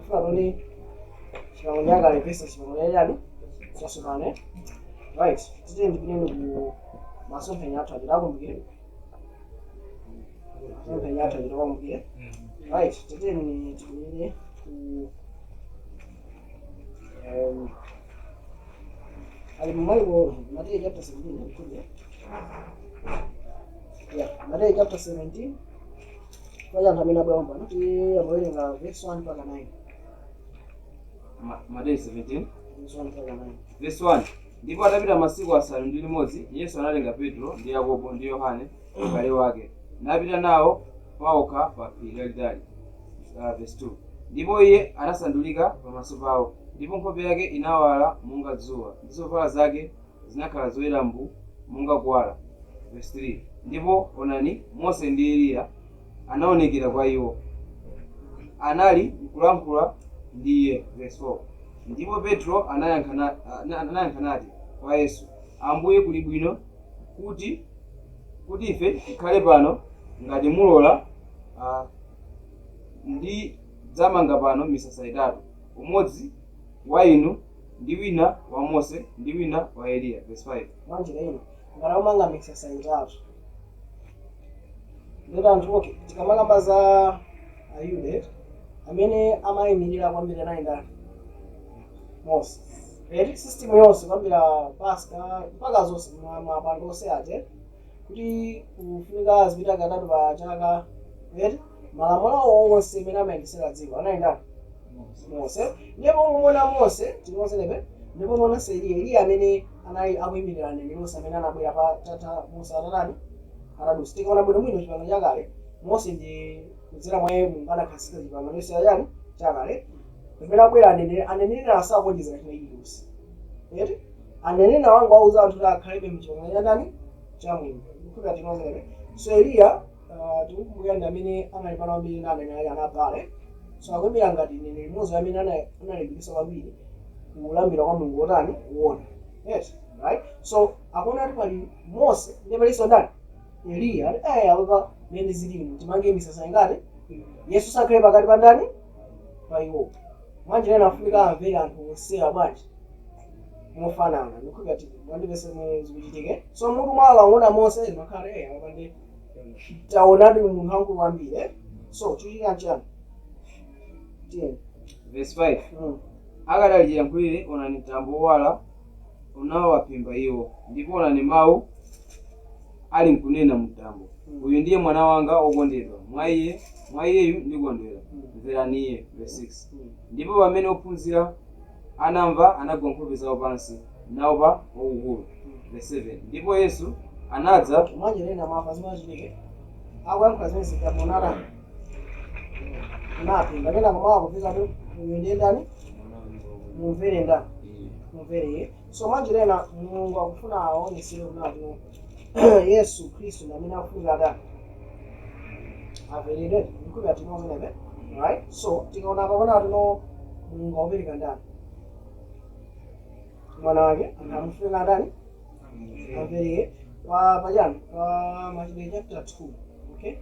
kufuna toni Chipangano nyakale versus Chipangano yani Chatsopano. Right, titi ndipineni ku masomphenya athu achitakumbukire. Masomphenya athu achitakumbukire. Right, titi ndipineni ku Marko Matthew chapter 17. Yeah, Matthew chapter 17. Kwa hiyo ntamina bwamba nti amoyerenga verse 1 mpaka 9. Matthew 17 verse 1 mpaka 9. verse 1. Ndipo atapita masiku asanu ndi limodzi, Yesu analenga Petro ndi Yakobo ndi Yohane m'bale wake, napita nawo paokha pa phiri lalitali. Verse 2. Ndipo iye anasandulika pamaso pawo, ndipo nkhope yake inawala monga dzuwa, ndi zovala zake zinakhala zoyera mbu monga kuwala. Verse 3. Ndipo onani, Mose ndi Eliya anaonekera kwa iwo, anali kulankhula ndi iye. Verse 4. Ndipo Petro anayankha nati kwa Yesu, Ambuye, kuli bwino kuti ife tikhale pano. Ngati mulola, ndi dzamanga pano misasa itatu, umodzi wa inu ndi wina wa Mose ndi wina wa Eliya. Verse 5. Manjira ino ngati umanga misasa itatu. Ndeta anthu okay, tikamakamba za Ayuda amene amayimirira kwambiri nayi ndani Mose. System yonse kwambira Pasika mpaka zonse mapando onse ate kuti kufunika azipita katatu pa chaka. Malamulo onse amene amayendesera dziko anali ndani Mose. Ndipo kumona Mose tinozerepe, ndipo mona Eliya amene anali akuyimirira aneneri onse amene anabwera pa tata Mose atatani aradusi. Tikaona bwino Chipangano chakale Mose ndi kudzera mwa iye Mulungu anakhazika Chipangano chonse yani chakale. Pamene abwera aneneri asakonjeza china chilichonse. Aneneri wanga wauza anthu kuti akhalebe m'Chipangano chakani cha Mulungu. Ndikuti tinozerepe. So Eliya tikukumbukira ndi amene anali pano kwambiri ndi aneneri anabale. So akuyimbira ngati neneri mmodzi amene analimbikitsa kwambiri kulambira kwa Mulungu wotani wona. Right? So akuona kuti pali Mose ndi palinso ndani Eliya apa mene zilimo timange misasa ingati Yesu sakhale pakati pa ndani pa iwo. Manje ena afunika amvere anthu onsewa bwanji mofanana. Ndikugati mwandipese zikuchitike. So munthu mwala uona Mose makhale apande taonadi munthu wankulu kwambiri. So chichitika nchani? Verse 5. Akadali chiyankhulire, onani mtambo wowala unawapimba iwo, ndipo onani mawu ali nkunena mtambo, uyu ndiye mwana wanga okondedwa, mwa iyeyu ndikondwera, mverani iye. Verse 6. Ndipo pamene ophunzira anamva, anagwa nkhope zawo pansi naopa waukulu. Verse 7. Ndipo Yesu anadza. Manje lena mafa zimachitike akuyankhula zimene zikamonana napinga kena kumawa kupika tu uyu ndiye ndani mumvere ndani mumvere. So manje lena Mulungu akufuna aonesere kuti Yesu Kristu ndi amene akufunika ndani averere. Ndikuti atinomenebe. Right? So tikaona pakona tino Mulungu akupereka ndani mwana wake amufunika ndani averere. Pajani Machitidwe chapter 2. Okay,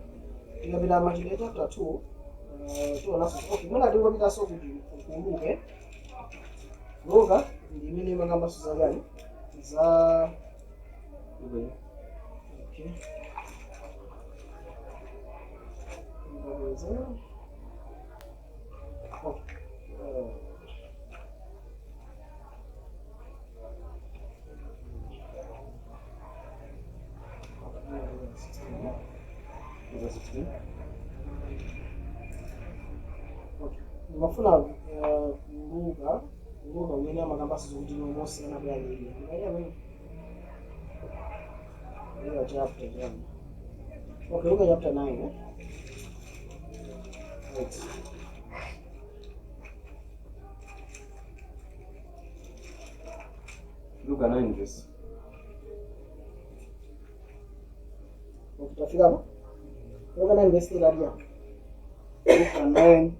tikapita Machitidwe chapter 2 tuonaso okay mwana tingopita so kuti ukumbuke Luka ndi imene makamba so zagani za okay mafuna Luka umene amakamba so kuti Mose anabwera Eliya. Luka chapter 1. Okay, Luka chapter 9. Right. Luka 9 verse. Okay, tutafika hapo. Luka 9 verse 30. Luka 9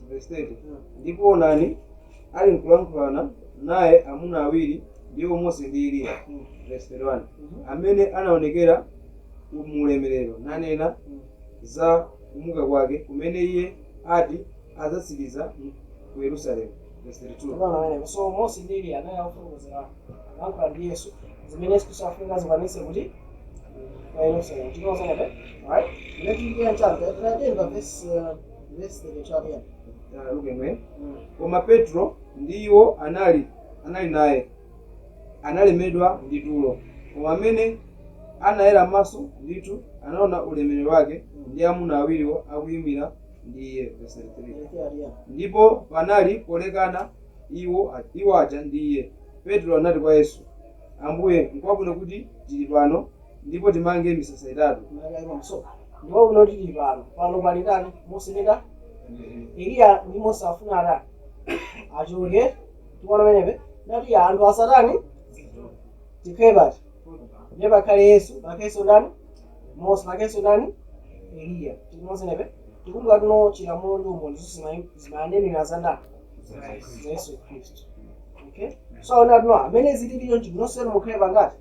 verse 30. Ndipo onani ali nkulankhulana naye amuna awiri ndiwo Mose ndi Eliya. Verse 31. Amene anaonekera umulemerero nanena za kumuka kwake kumene iye ati adzatsiriza ku Yerusalemu verse 32. Tsopano amenepo so Mose ndi Eliya anali akufotokozera alankhula ndi Yesu zimene Yesu Khristu afunika zikwanitse kuti kwa Yerusalemu. Tikuwuzanabe, alright? Let me get chapter. Verse 32 again. Lukemwe. Koma Petro ndiwo anali naye analemedwa ndi tulo, koma amene anayera maso ndithu anaona ulemerero wake ndi amuna awiriwo akuyimira ndi iye. Verse 33. Ndipo panali polekana iwo aja ndi iye. Petro anati kwa Yesu, Ambuye, n'kwabwino kuti tili pano ndipo timange misasa itatu. Ndipo uno tili pano pali ndani? Mose ndi ndani? Eliya ndi Mose afuna atani achoke. Tikuona pamenepe nati anthu asatani tikhe bati ndiye pakhale Yesu, pakhenso ndani? Mose, pakhenso ndani? Eliya. Tikuozenepe tikumbuka tuno chilamulo ndi umboni zonse zimayanenera za ndani? Za Yesu Khristu. Okay, so aona tuno amene zililiyo nchinosenu mukhale pangati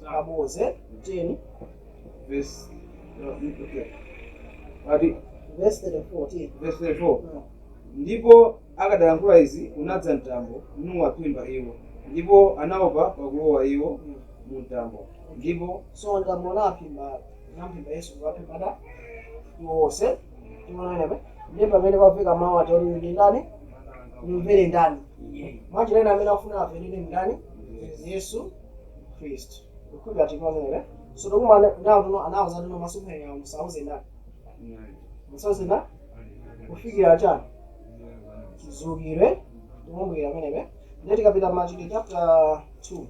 kaboze 10 verse okay. Verse 34. Verse 34. Ndipo akadayankhula izi unadza mtambo nuwaphimba iwo, ndipo anaopa pakulowa iwo mu mtambo. Ndipo so mtambo unaphimba Yesu kuwaphimba da wonse. Tikuonenepe ndi pamene pafika mawu ati ndi ndani? Mumvere ndani? Mwachilena amene afuna averere ndani? Yesu Khristu. Ukukhulupirira tikuonenepe. So tokuma nawo tuno anawuza tuno masomphenya ya musauze ndani? Musauze ndani? Kufikira chani? Chizukire. Tikumbukira pamenepe. Ndiye tikapita Machitidwe chapter 2.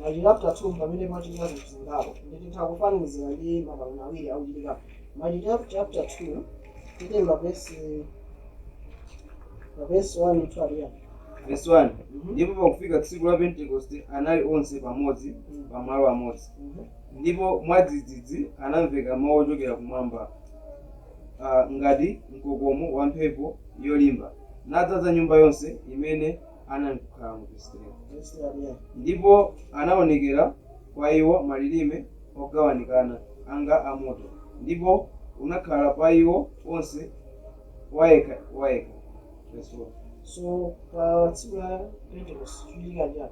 Machitidwe chapter 2 pamene pachitika zinthu zingapo. Ndiye titha kufanizira ndi mabala awiri akuchitika. Machitidwe chapter 2 titemba verse 1 ndi 2. Verse 1. Ndipo pakufika tsiku la Pentekoste anali onse pamodzi pamalo amodzi. Ndipo mwadzidzidzi anamveka mawu ochokera kumwamba ngati mkokomo wa mphepo yolimba nadzaza nyumba yonse imene anakhala mu Yerusalemu. Ndipo anaonekera kwa iwo malilime ogawanikana anga amoto, ndipo unakhala pa iwo onse wayeka. Verse 4. So tsiku la Pentecost chichitika njani?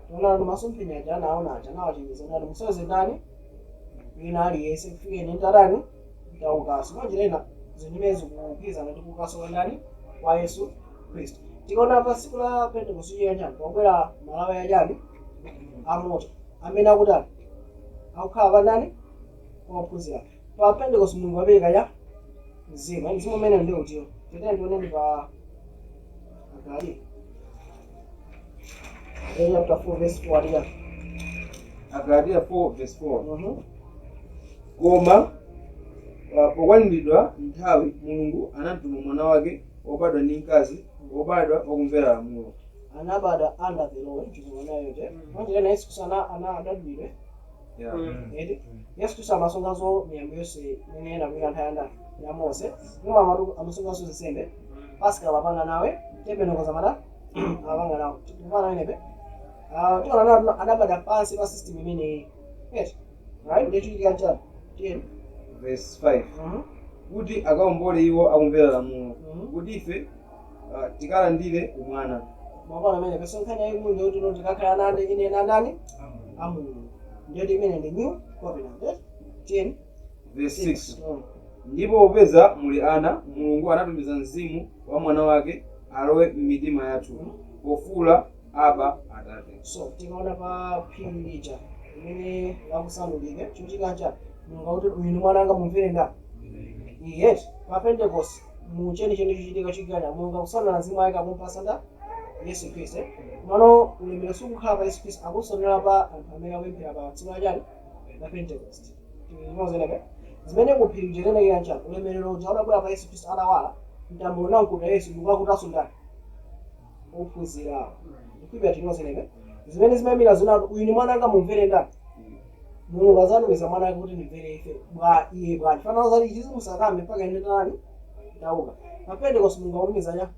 Tona masomphenya aja anaona aja nawachenjeza ndani musauze ndani? Wina aliyense kufike nentarani taukaso mwanjirena zimene zikupizana ndi kukaso ndani kwa Yesu Khristu. Tikaona pa tsiku la Pentecost chichitika njani? Pakwera malawi ajani amoto amene akutani akukhala pa ndani ophunzira. Pa Pentecost Mulungu apereka ya mzimu umene ndi utiyo. Titende tioneni pa Agadi. Chapter 4 verse 4 Agadi 4 verse 4. Koma pokwaniridwa nthawi Mulungu anatuma mwana wake wobadwa ndi mkazi wobadwa wakumvera lamulo. Anabadwa under the law. Tikuonayo je. Mwanjirena Yesu Khristu anadabwire. Yesu Khristu amasongazo miyambo yonse imene ena nthawi ya Mose. Koma amasongazo nsembe Pasika wapanga nawe tembo zamada awanga nawo. Tikufana nepe tiona anabada pansi pa system imene right ndiye chitika njani 10 verse 5 kuti akaombole iwo akumvera lamulo kuti ife tikalandire umwana. Mwaona amene pesa nkhani yaikulu ndiyo kuti tikakhala nande ine nandani amulungu ndiyo imene ndi new covenant 10 verse 6. Ndipo popeza muli ana, Mulungu anatumiza mzimu wa mwana wake alowe m'mitima yathu pofuwula Aba Atate. So tikaona pa phiri lija imene lakusandulika chichitika njani? Mulungu akuti uyu ndi mwana wanga mumvere ndani? Yes, pa Pentecost chenicheni chichitika chikana Mulungu akusandula mzimu wake akumpasa ndani? Yesu Khristu. Mano ulemerero sukukhala pa Yesu Khristu akusandula pa anthu amene akupemphera pa tsiku lachani la Pentecost. Tikuozenepe zimene kuphiri kujenenekera njani? Ulemerero uja udabwera pa Yesu Khristu atawala mtambo unamkuta Yesu Mulungu akutaso ndani? Ophunzira. Ndikwipa tinozenepe zimene zimayimira zina uyu ni mwana wanga mumvere ndani? Mulungu azanumiza mwana wake kuti ndimvere ife iye bwanji fanana zati ichi zimusakambe mpaka ine ndani ndauka. Pa Pentecost Mulungu akutumiza nya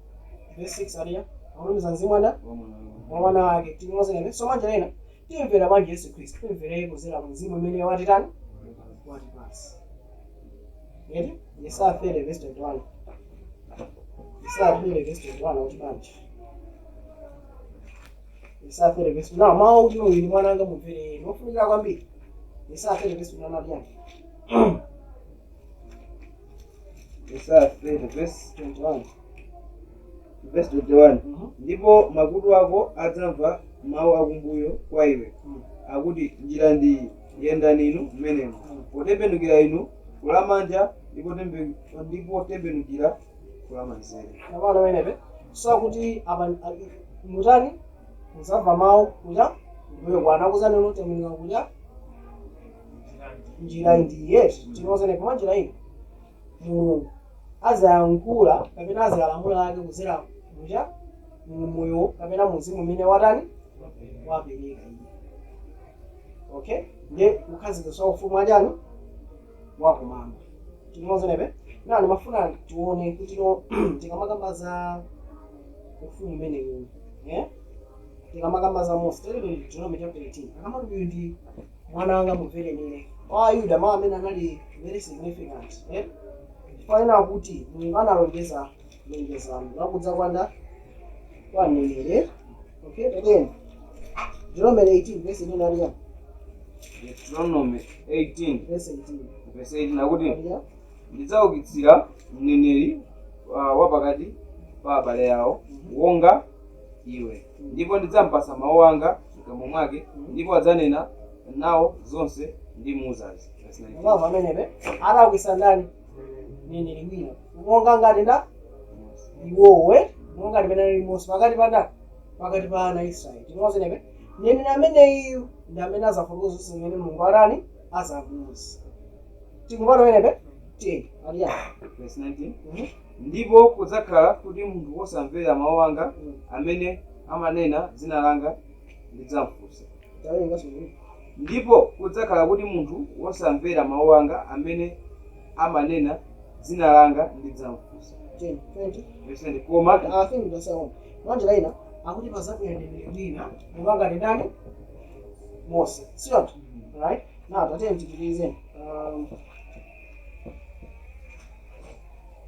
verse 6 aliya akutumiza mzimu wa mwana wake. Tinozenepe so manja ena timvera bwanji Yesu Khristu timvere kuzera mzimu imene watitani watipasa. Yeti Yesaya 30 verse 21. isafere verse 21 kuti banje isafere verse now mawu kuti uyu mwananga mumvere nofunikira kwambiri isafere verse 21 yake isafere verse 21 ndipo makutu ako adzamva mawu akumbuyo kwa iwe akuti njira ndi yendani inu mmenemo potembenukira inu kulamanja ndipo tembenukira kulamanzere abana benepe sakuti mutani muzamva mawu kuja mbuyo kwana kuzani notembenuka kuja njira ndiye tinozene koma njira ino mulungu azayankhula kapena azalamula ake kuzera kuja mmoyo kapena muzimu mmene watani wapereka okay nde kukhazikitsa ufumu ajani wakumamba tinozenepe nani mafuna tione kuti tikamakamba za ufumu umenewu tikamakamba za Mose tili Deuteronomy chapter 18 akamati uyu ndi mwana wanga mumvere nine Ayuda mawu amene anali very significant tifanena kuti mulungu analonjeza lonjezano lakudza kwanda kwa mneneri okay again Deuteronomy 18 verse 9 Deuteronomy 18 verse 18 nakuti ndidzaukitsira mneneri wapakati pa abale awo wonga iwe ndipo ndidzampasa mawu anga m'kamwa mwake ndipo adzanena nawo zonse ndi muzazi Mama amenepe anaukitsa ndani mneneri wina wonga ngati nda iwowe wonga ndimene ali Mose pakati pa ana Israeli tinozenepe mneneri ameneyu ndi amene azafotokoza zonse zimene mulungu arani azamuuza tikumva menepe aliya verse 19 ndipo kudzakhala kuti munthu wosamvera mawu anga amene amanena dzina langa ndidzamfunsa ndipo kudzakhala kuti munthu wosamvera mawu anga amene amanena dzina langa ndidzamfunsa koma mwanjira ina akuti pazabwera mneneri wina monga ngati ndani Mose siyonto right now tatene tikilize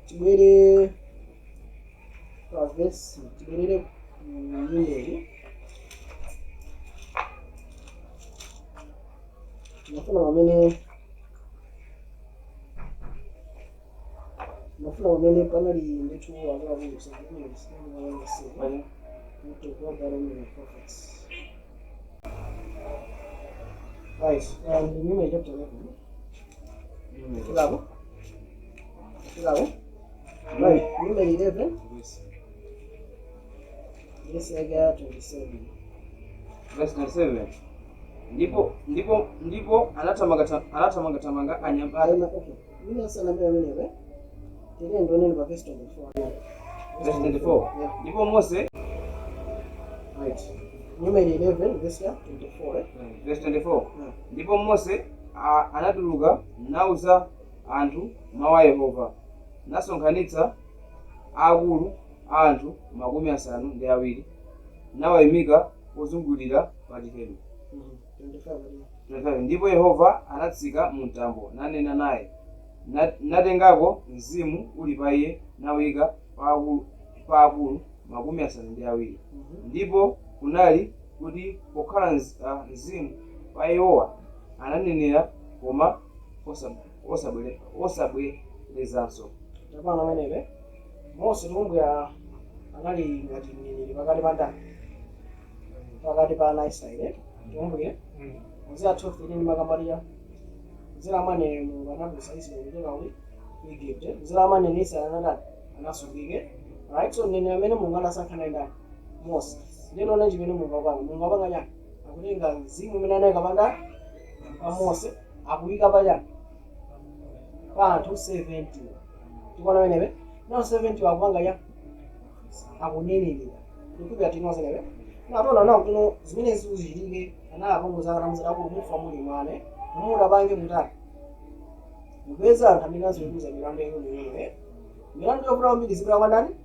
tibwere verse tibwerere mneneri nafuna pamene panali ndithu akulakusa right and Numbers chapter 11 Kilabo right Numbers 11 yes I got 27 verse 27 ndipo anathamangatamanga anyambala okay mimi sana mbele tene ndone pa verse 24 verse 24 ndipo Mose right Numbers 11 verse 24 verse 24 ndipo Mose anatuluka nauza anthu mawu a Yehova nasonkhanitsa akulu a anthu 70 nawayimika pozungulira pa chihema 25 ndipo Yehova anatsika mu mtambo nanena naye natengako mzimu uli pa iye nawika pa akulu 70 ndipo kunali kuti pokhala mzimu pa iwowa ananenera koma osabwerezanso tapano amenepe Mose tukumbukira anali ngati mneneri pakati pa ana Israeli tukumbukire muzira 12 ili makambalira muzira amene Mulungu anapulumutsa Israeli kuchoka ku Igupto muzira amene Israeli anasungike right so mneneri amene Mulungu anasankha naye ndani Mose ndino na chimene Mulungu apanga nyani akutenga mzimu umene anayika pa Mose akuyika pa anthu 70 tikuona menepe na 70 akupanga ya akunenelera ndikuti atinozenepe natona nawo kuno zimene zikuchitike analapongoza kana muzera kuti mufa muli mwane mumuda pange mutali mupeza anthu amene azoweruza milandu yaying'onoying'ono milandu yovuta kwambiri zipita kwa ndani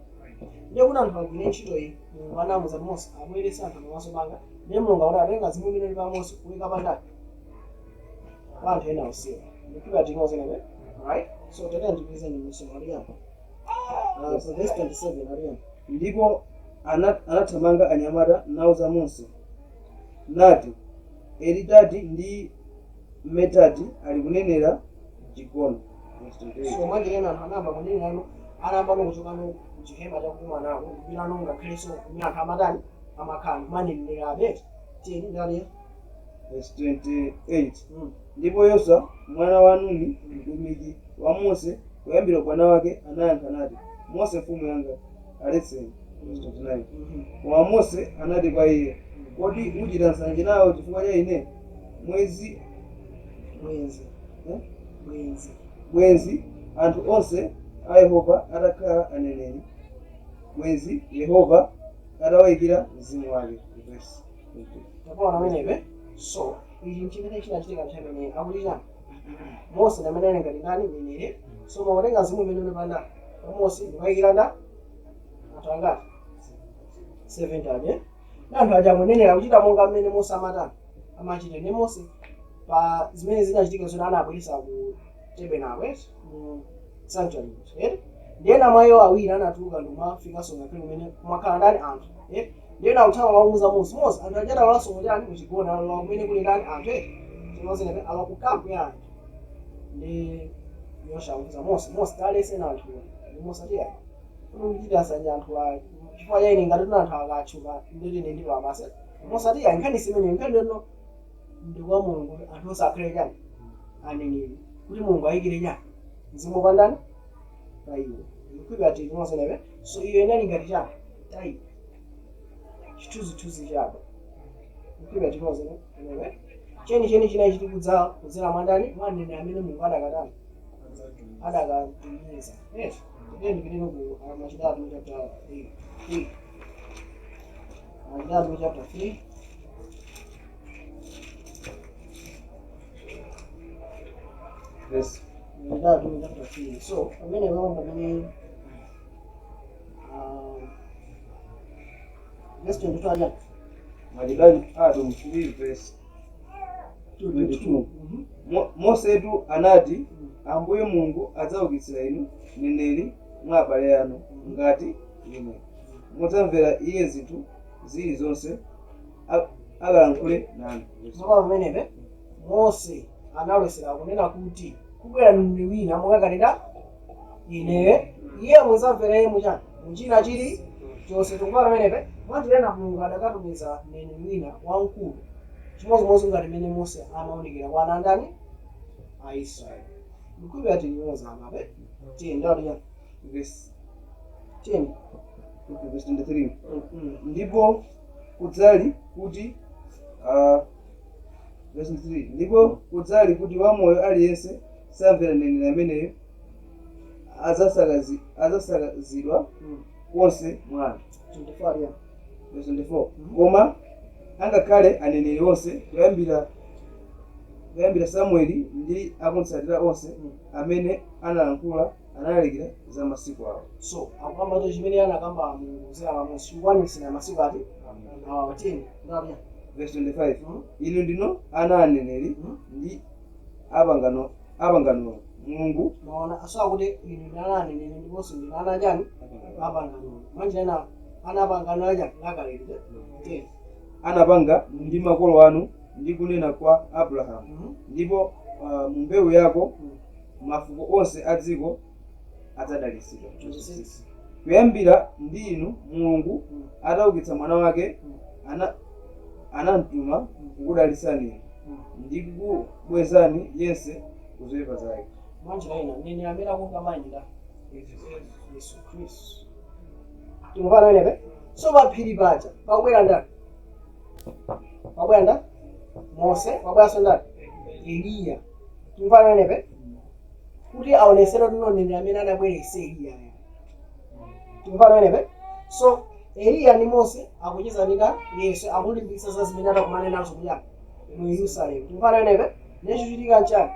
ndiye kuti anthu agwire ntchito iyi Mulungu anamuza Mose abweretse anthu pamaso panga ndiye Mulungu akuti atenga zimene imene ili pa Mose kuyika pa ndani pa anthu ena usiwa ndikuti atinozenepe right so tete ndikuize ni msomo aliyapo So verse 27 ariyo. ndipo anathamanga anyamata nauza Mose nati, Elidadi ndi Medadi ali kunenera chigoni. So mwagirena anthu anamba kunenera anamba nokuchokano kuchihema chakukumanako kupita no ngakhalenso kunyanthu amatani amakhala kumanenera abeti tiyeni ndani. Verse 28 ndipo Yoswa mwana wa Nuni mtumiki wa Mose kuyambira bwana wake anayankha nati, Mose mfumu yanga aletseni. Verse 29 koma Mose anati kwa iye, kodi uchita nsanje nawo chifukwa cha ine? Bwenzi anthu onse a Yehova atakhala aneneri, bwenzi Yehova atawayikira mzimu wake. Verse 20 takuona amenepe. So ichi chimene chinachitika chamene akulira Mose namenene ngati nani nenere. So maotenga mzimu imene unapanda Mose ndikayikira nda anthu angati 70 anthu aja akunenera kuchita monga mmene Mose amachita ne Mose pa zimene zinachitika zoti anabweresa ku Tabernacle sanctuary ndiyena mwayo awiri anatuluka ndikumafikanso ngakhale kumene kumakhala ndani anthu ndiyena akuthawa wamuuza Mose anthu ajata alaso njani muchigona alowa kumene kuli ndani anthu chimozene alowa ku kampu ya anthu ndi Yoswa akuuza Mose talesena anthu ndi Mose atiya kuchita nsanje anthu chifukwa cha ine ngati tuna anthu akatchuka nditi ine ndilo apase Mose atiya nkhani simene nkhani lino ndi kwa Mulungu anthu osakhale chani aneneri kuti Mulungu ayikire chani mzimu pa ndani pa iwo ndikwipa ati mosenepe. So iyo inali ngati chani tayi chithunzithunzi chako ndikwipa ati mosenepe cheni chinayi chiti kudzera mwandani mwanene amene Mulungu adakatani adakatumiza. Yes ndipiteno ku Machitidwe chapter 3. Machitidwe chapter 3 Yes. Machitidwe chapter 3. So amene wao pamene verse 22 Machitidwe 3 verse 22 Mosetu anati, Ambuye Mulungu adzaukitsira inu neneri mwa abale anu ngati ine, mudzamvera iye zinthu zilizonse akalankhule nanu. Zoba pamenepe Mose analosera kunena kuti kubwera mneneri wina mukakanena inewe iye mudzamvera iye muchani muchina chili chonse. Tikupa pamenepe mwatilena Mulungu adakatumiza mneneri wina wamkulu chimozimozi ngati mmene Mose amaonekera kwa ana ndani Aisraeli. Ndikwipa ati nyoza amape tiyendali ya Verse 10 verse 23 ndipo kudzali kuti verse 23 ndipo kudzali kuti wamoyo aliyense samvera neneri ameneyo adzasakazidwa konse mwa 24 ya verse 24 koma angakhale aneneri onse kuyambira Samueli ndi akutsatira onse amene analankhula analekera za masiku awo. So akamba to chimene anakamba Mulungu zera Mose kuwanisira masiku ati 10 ndabya. Verse 25 inu ndino ana aneneri ndi apangano Mulungu Maona aso kuti inu ndana aneneri ndiponso ndi ana chani apangano manje ana apangano aja lakalekera 10 anapanga ndi makolo anu ndi kunena kwa Abrahamu ndipo mu mbewu yako mafuko onse a dziko adzadalitsidwa. Kuyambira ndi inu Mulungu ataukitsa mwana wake anamtuma kukudalitsani ndi kukubwezani yense kuzoyipa zake. Manje ina nene amene akunga manje da Yesu Kristu. Timufana wenepe so paphiri paja pakwera ndani Mose wabwaso ndani Eliya. Timufana wenepe kuti aonesera kuti nonene amene anabweresa Eliya. Timufana wenepe so Eliya ndi Mose akuchizanika Yesu akulimbikitsa za zimene atakumana nazo kuja mu Yerusalemu. Timufana wenepe necho chitika nchani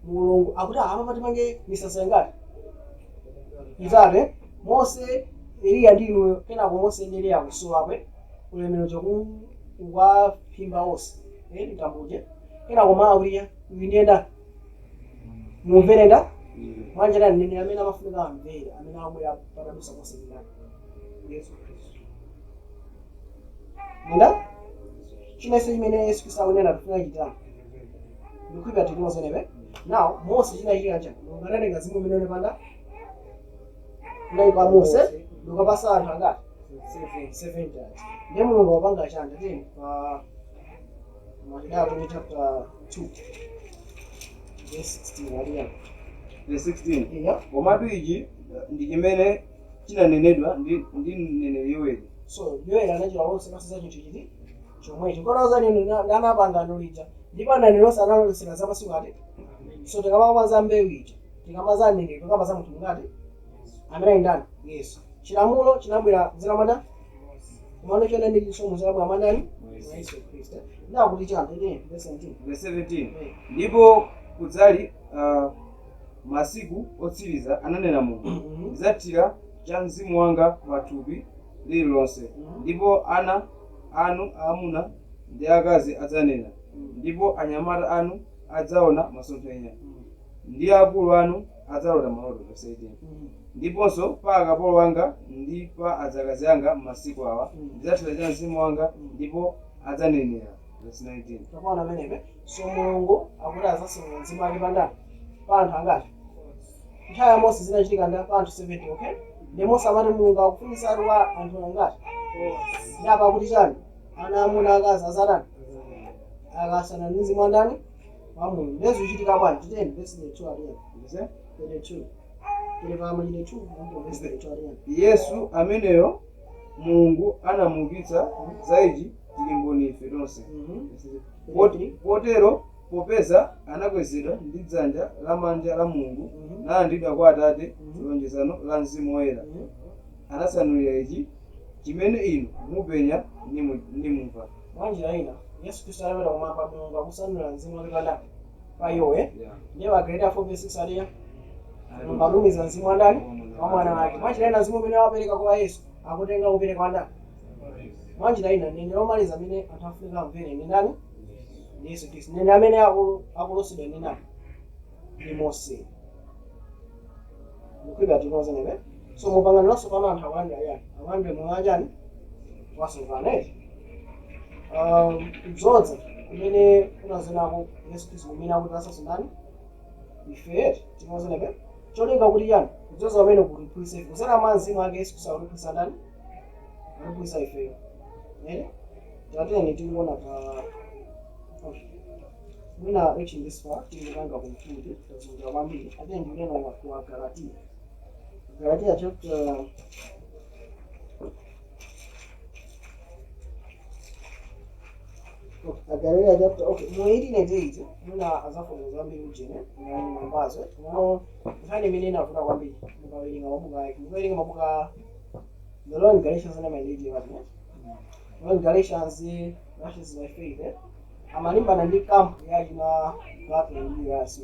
Mulungu akuti apa timange misasa ngati itatu Mose Eliya ndinu kenako Mose ndi Eliya kusulakwe ulemero choku ukaphimba onse nditambuje kenako maawulira ndiyenda mumverenda mwanjira nini amene amafunika amvere amene abwera patadusa posebera Yesu Kristu nda chinese chimene Yesu Kristu akunena tufuna chitani ndikuipa tinozenebe now Mose chinachita chani nganatenga zimu imene panda naipa Mose ndikapasa anthu angati 7 ndiye mulungu wapanga chani tini pa Matthew chapter 2 verse 16 aliya verse 16 yeah. Komatu ichi ndi chimene chinanenedwa ndi mneneri Yoweli. So Yoweli anachita lonse kasisa chinthu chiti chomwecho konoza nino ndanapanga lija ndipo ananilonse analosera za masiku ati so tikamaza mbewu ija tikamaza nini tikamaza munthu ngati amene ndani Yesu chilamulo chinabwera zilamanda kumano chene ndi chisomo zabwa manani Yesu Kristo ndakuti chanthu ine verse 17 ndipo kudzali masiku otsiriza ananena Mulungu ndizathira cha mzimu wanga pathupi lililonse ndipo ana anu aamuna ndi akazi adzanena ndipo anyamata anu adzaona masomphenya ndi akulu anu adzalota maloto verse 18 ndiponso pa akapolo wanga ndi pa adzakazi anga m'masiku awa ndidzathira cha mzimu wanga ndipo adzanenera verse 19 takuona amenepe so Mulungu akuti azasema mzimu wake pandani pa anthu angati nthawi ya Mose zinachitika ndi pa anthu 70 okay ndi Mose amati Mulungu akufunisa ati wa anthu angati ndi apa akuti chani ana amuna akazi azatani akasana ndi mzimu wandani wa Mulungu ndezi uchitika bwanji titeni verse 2 aliya verse 32 tili pa machite 2 verse 32 aliya Yesu ameneyo Mulungu anamuukitsa za ichi tili mboni ife tonse potero popeza anakwezedwa ndi dzanja lamanja la Mulungu nalandidwa kwa Atate lonjezano la Mzimu Woyera anasanulira ichi chimene inu mupenya nimumva. Mwanjira ina Yesu Kristo anapita kumwamba Mulungu akusanulira mzimu wake pandani pa iwowe ndiye Galatiya 4:6 aliya Mulungu alumiza mzimu wandani wa mwana wake. Mwanjira ina mzimu umene wapereka kwa Yesu akutenga kupereka wandani. Mwanjira ina nene lomaliza amene atafunika mvere ni ndani Yesu Kristo nene amene akulosidwa ni ndani ni Mose ndikuipa tinozenebe so mupangano wasopano anthu awandi ayani awandi mwajani wasopano kudzodza kumene kunazenako Yesu Kristo kumene akuti asasundani ife tinozenebe cholinga kuti yani kudzodza pamene kulipulisa ife kusana mzimu wake Yesu Kristo akulipulisa ndani akulipulisa ifeyo tatene tikuona pa mwina reaching this far tikupanga conclude tazungumza kwambiri atene ndikunena kwa Galatiya chapter Galatiya chapter mwiri neteiti mwina azafunza kwambiri ujene mwani mambazo mwano nkhani imene inavuta kwambiri mukawerenga mabuka the Lord in Galatians and my lady When Galatians rushes my faith, amalimbana ndi camp ya jina lake US.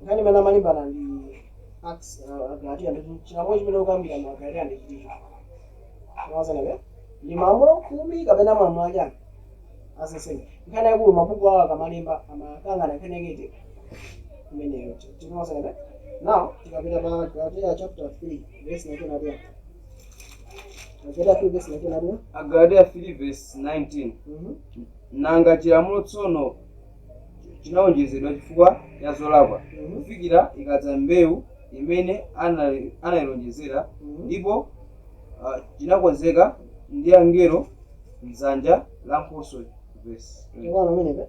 Ngani mana malimbana ndi Acts Galatiya ndi chinapo chimene ukambira mu Galatiya ndi chiticho. Mwaza nabe? Ndi mamulo 10 kapena mamulo ajani. Asese. Ngani yakulu mabuku awa kamalimba amakangana kenegete. Kumene yote. Mwaza nabe? Now, tikapita pa Galatiya chapter 3 verse 19 adiya. Galatiya 3 verse 19 nanga chilamulo tsono chinawonjezedwa chifukwa cha zolakwa kufikira ikadza mbewu imene analonjezera ndipo chinakonzeka ndi angelo mdzanja la Nkhoswe verse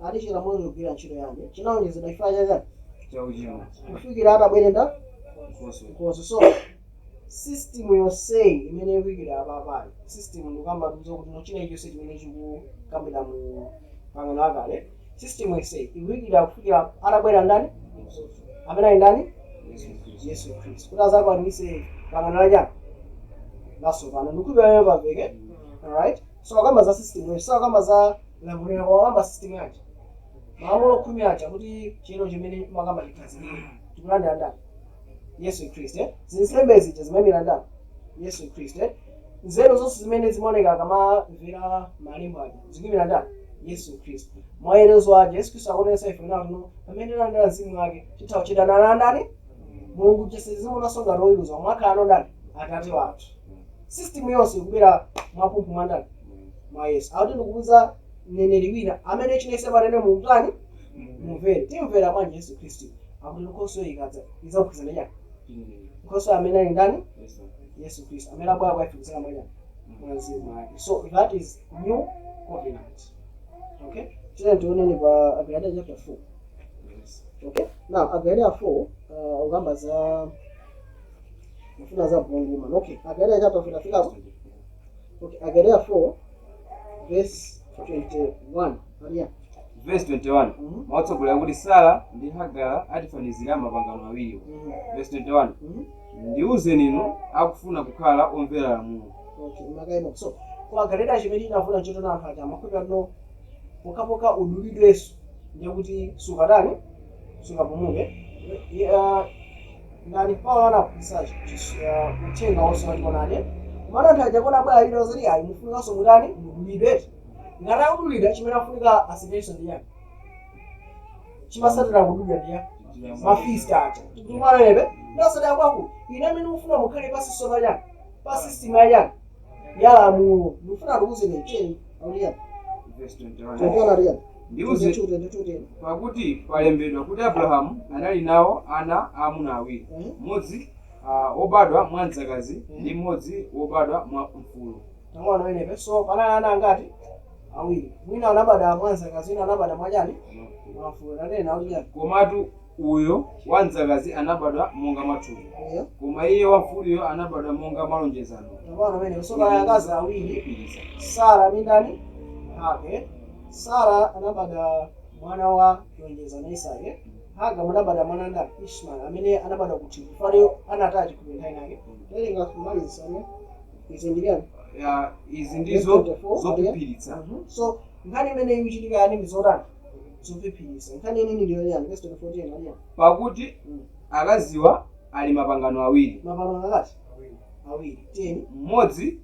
ati chilamulo chikugwira ntchito yanje chinawonjezedwa chifukwa cha uchimo kufikira atabwerenda Nkhoswe so system yonseyi imene ikuyikira apapayi system ndikamba tuzo kuti nochina chonse chimene chikukambira mu pangano akale system yonseyi ikuyikira kufikira atabwera ndani amene ali ndani Yesu Kristo kuti azakwaniritse pangano lachani latsopano ndikuipa paveke alright so akamba za system yonse so akamba za lamuliro akamba system yacho malamulo 10 acha kuti chino chimene makamba chikhazikike tikulandira ndani Yesu Kristo zinsembe zija zimemira ndani Yesu Kristo nzeru zonse zimene zimaoneka kama mvera malembo aja zikimira ndani Yesu Kristo mayerezo aja Yesu Kristo akonesa ife nawo pamene landira mzimu wake chithawa chidana ndani mulungu chesezimo nasonga loyiluza mwakhala ndani atate wathu system yonse ikubwera mwapumphu mwandani mwa Yesu akuti ndikuuza mneneri wina amene chinese panene mumtani mumvere timvera mwanji Yesu Khristu akuti nkhoso ikadza izakuphikizana chani nkhoso amene ali ndani Yesu Khristu amene abwera kuyifikizana mwanyani mwazimu wake. So that is new covenant. Okay, today tuoneni pa Agalatiya chapter 4. Okay, now Agalatiya 4 ugamba za mfuna za bunguma. Okay, Agalatiya chapter 4 tafika hapo. Okay, Agalatiya 4 verse 21. Maria verse 21 maotsogolera kuti Sara ndi Hagara atifanizira mapangano awiri. Verse 21 ndiuze ninu akufuna kukhala omvera lamulo. Okay, makaimo. So kwa Agalatiya chimene inafuna chotona anthu aja makhulupiriro no pokapoka udulidweso ndiye kuti sukatani sukapumuke nani Paulo anaphunzitsa uthenga wonse watikonade kumana anthu aja kona bwera lino zoti ayi mufunikanso mutani mudulidwe ngati akudulidwa chimene afunika asipenso ndi yani chimasatira kudulidwa ndiya mafista aja tikumalebe nasati akwaku ine amene mufuna mukhale pa sisopa chani pa system ya chani ya lamulo mufuna tikuze necheni auliya verse 21 ndiuze pakuti palembedwa kuti Abrahamu anali nawo ana amuna awiri mmodzi wobadwa mwa mdzakazi ndi mmodzi wobadwa mwa mfulu. Tamwana wenepe so panali ana angati awiri mwina anabadwa mwa mdzakazi wina anabadwa mwa chani mwa mfulu nanena auliya komatu uyo wa mdzakazi anabadwa monga mathupi koma iye wa mfuluyo anabadwa monga malonjezano. Tamwana wenepe so panali akazi awiri Sara ndi ndani Hage. Sara anabada mwana wa lonjezano Isake. Haga anabada mwana ndani Ishmael amene anabada kuti Farao anatachi kupenda nake. Lenga kumalizana izindikana izi ndizo zopipiritsa. So nkhani imene ikuchitika yani ndizotani zopipiritsa. Nkhani inini ndiyo yani verse 14 ali pakuti akaziwa ali mapangano awiri. Mapangano angati awiri 10 mmodzi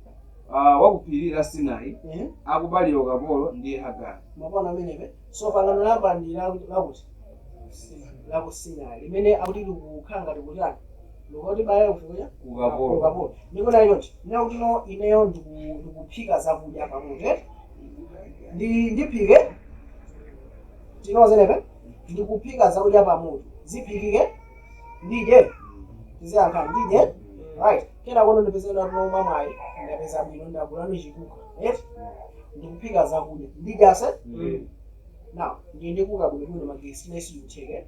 wakuphiri la Sinai akubalira ukapolo ndiye Hagara. Mapangano amenepe so pangano lamba ndi lakuti la ku Sinai limene akuti likukhanga tikutani likuti baya kufunya ukapolo ndiko nayo chonchi nakuti no ineyo ndikuphika zakudya pamoto ndiphike tinozenepe ndikuphika zakudya pamoto ziphikike ndidye tiziyankha ndidye right kena kono ndipezera noma mwayi ndapeza bwino ndagulano chikuka ndikuphika zakudya ndidyase now ndiende kukabwino kuno magesi nesi yutheke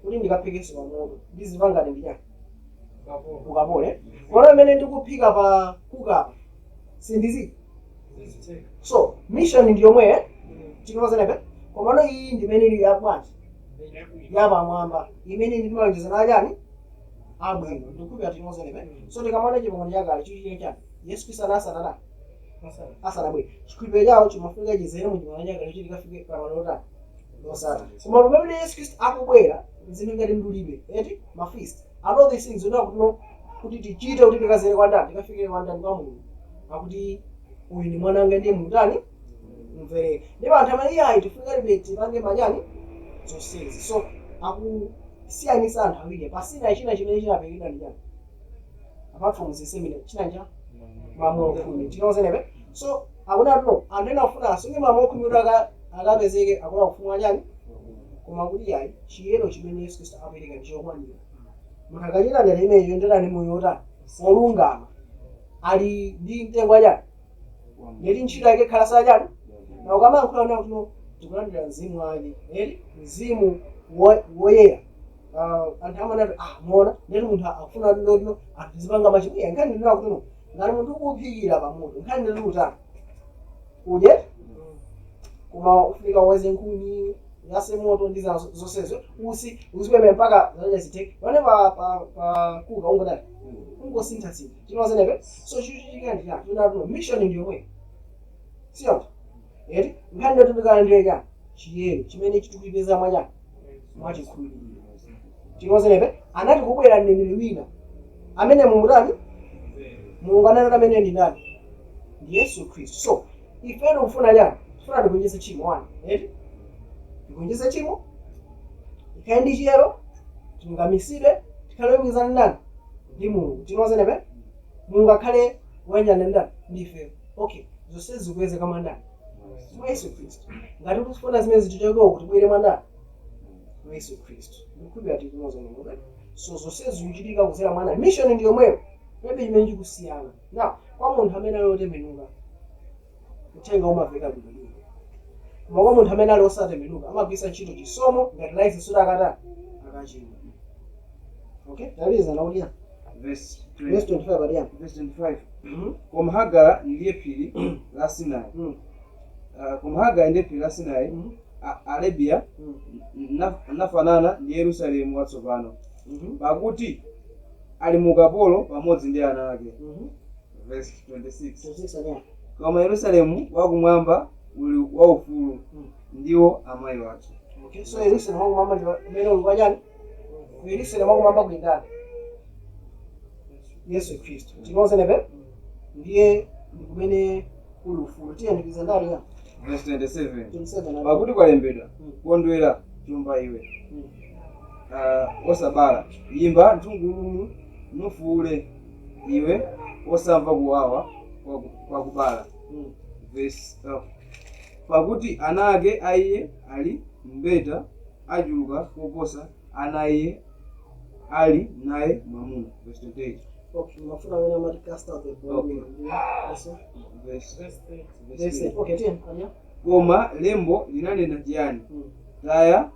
kuti ndikaphikese pamoto ndiziva ngati ndidya ukapole kona mmene ndikuphika pa kukapa sindizi so mission ndi yomwe tinozenepe komano iyi ndimene ili yabwanji yapamwamba imene ndimalonjezana achani abwino ndikupira tinozenepe so tikamana chipangano chakale chichike chani Yesu Khristu anasanana asanabwere chikhulupiriro chawo chimafunika chizere mu chipangano chakale kuti tikafike pamalo losata koma pamene Yesu Khristu akubwera zinthu ngati ndulidwe mafeast and all these things kuti tichite kuti tikazere kwa ndani tikafike kwa ndani kwa Mulungu akuti uyu ndi mwananga ndiye mutani mvereke ndipo anthu amene iye ayi tifunika libeti pange manyani zonsezi so akusiyanisa anthu awiri pasina china chimene chinapekedwa ndi chani apart from zisemine china nja mamoyo khumi tinozenepe so akuna tuno anthu ena kufuna asunge mamoyo khumi kuti akapezeke akuna kufuna chani koma kuti yayi chiyero chimene Yesu Khristu apereka ndichokwanira munthu akachita ndere imeneyo yoyenderani moyo wotani wolungama ali ndi mtengo achani yeti ntchito yake khalasa chani na ukamayankhula nawo tuno tikulandira mzimu wake mzimu woyera anthu amanati muona ndeti munthu akufuna lino anthu zipanga machimwe nkhani ndinena kuti no ngati munthu ukuphikira pamoto nkhani nditi utani udye koma ufunika uweze nkhuni yase moto ndi zonsezo uzipeme mpaka zaja ziteke pane pa kuka ungodati ungosinthasintha chinozenepe so chichitika ndi chani tunati no mission ndi yomwe siyonto nkhani ndoti ndikalandire chani chiyero chimene chitikuyipeza mwachani mwachikhulupiriro tinozenepe anati kubwera mneneri wina amene mumutani Mulungu anati amene ndi ndani ndi Yesu Khristu so ifeno kufuna chani tifuna tikunjese chimo wani tikunjese chimo ikhale ndi chiyero tilungamisidwe tikhale oyimikizana ndani ndi mulungu tinozenepe mulungu akhale wanjani ndani ndife okay zonse zikuwezeka mwandani mwa Yesu Kristu ngati kusifuna zimene zitichokeko kuti bwere mwandani mwa Yesu Kristu ndikukhulupirira tinozenepe so zonse zikuchitika kuzera mwandani mission ndi yomweyo maybe chimene chikusiyana now kwa munthu amene ali otembenuka uthenga umaveka bwino koma kwa munthu amene ali osatembenuka amagwiritsa ntchito chisomo ngati laisi suda akata akachimwa okay taliza naulia verse verse 25 adiyana verse 25 koma Hagara ndiye phiri la Sinai koma Hagara ndiye phiri la Sinai Arabia nafanana ndi Yerusalemu watsopano pakuti ali mu ukapolo pamodzi ndi ana ake verse 26 koma Yerusalemu wakumwamba uli waufulu ndiwo amayi wake okay so Yerusalemu wakumwamba ndi amene uli kwachani Yerusalemu wakumwamba kulindani Yesu Kristu tinozenepe ndiye ndikumene kuli ufulu tiye ndikiza ndali ya verse 27 pakuti kwalembedwa kondwera chumba iwe osabala yimba mtungululu nufuule iwe osamva kuwawa kwa kubala verse pakuti ana ake aiye ali mbeta achuluka koposa ana iye ali naye mwamuna verse 28 okay mafuna wena mati cast out the ball verse okay tiye anya koma lembo linanena chiyani taya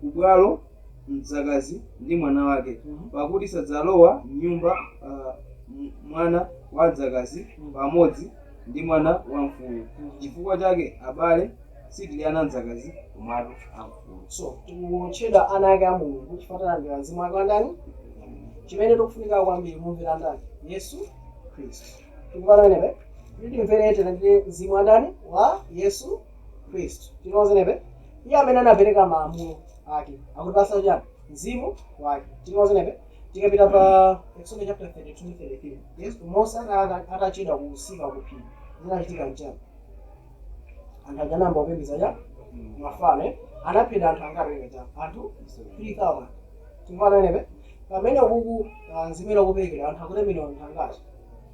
kubwalo mdzakazi ndi mwana wake pakuti sadzalowa nyumba mwana wa mdzakazi pamodzi ndi mwana wa mfulu chifukwa chake abale sitili ana mdzakazi komatu amfulu so tikutchedwa ana ake a mulungu chifatana ndi mzimu wake wandani chimene tikufunika kwambiri mumvera ndani Yesu Kristu tikupanoenepe titimverete ndi mzimu wandani wa Yesu Kristu tinozenepe iye amene anapereka maamulo ake akutipasa chani mzimu wake tinozenepe tikapita pa Exodus chapter 32:33 Yesu Mose atachedwa kusika kuphiri zinachitika mchana anthu ajanamba kupembedza cha mafano anaphera anthu angapereka cha anthu 3000 tikupanoenepe pamene ukuku nzimene kuperekera anthu akutemedwa anthu angati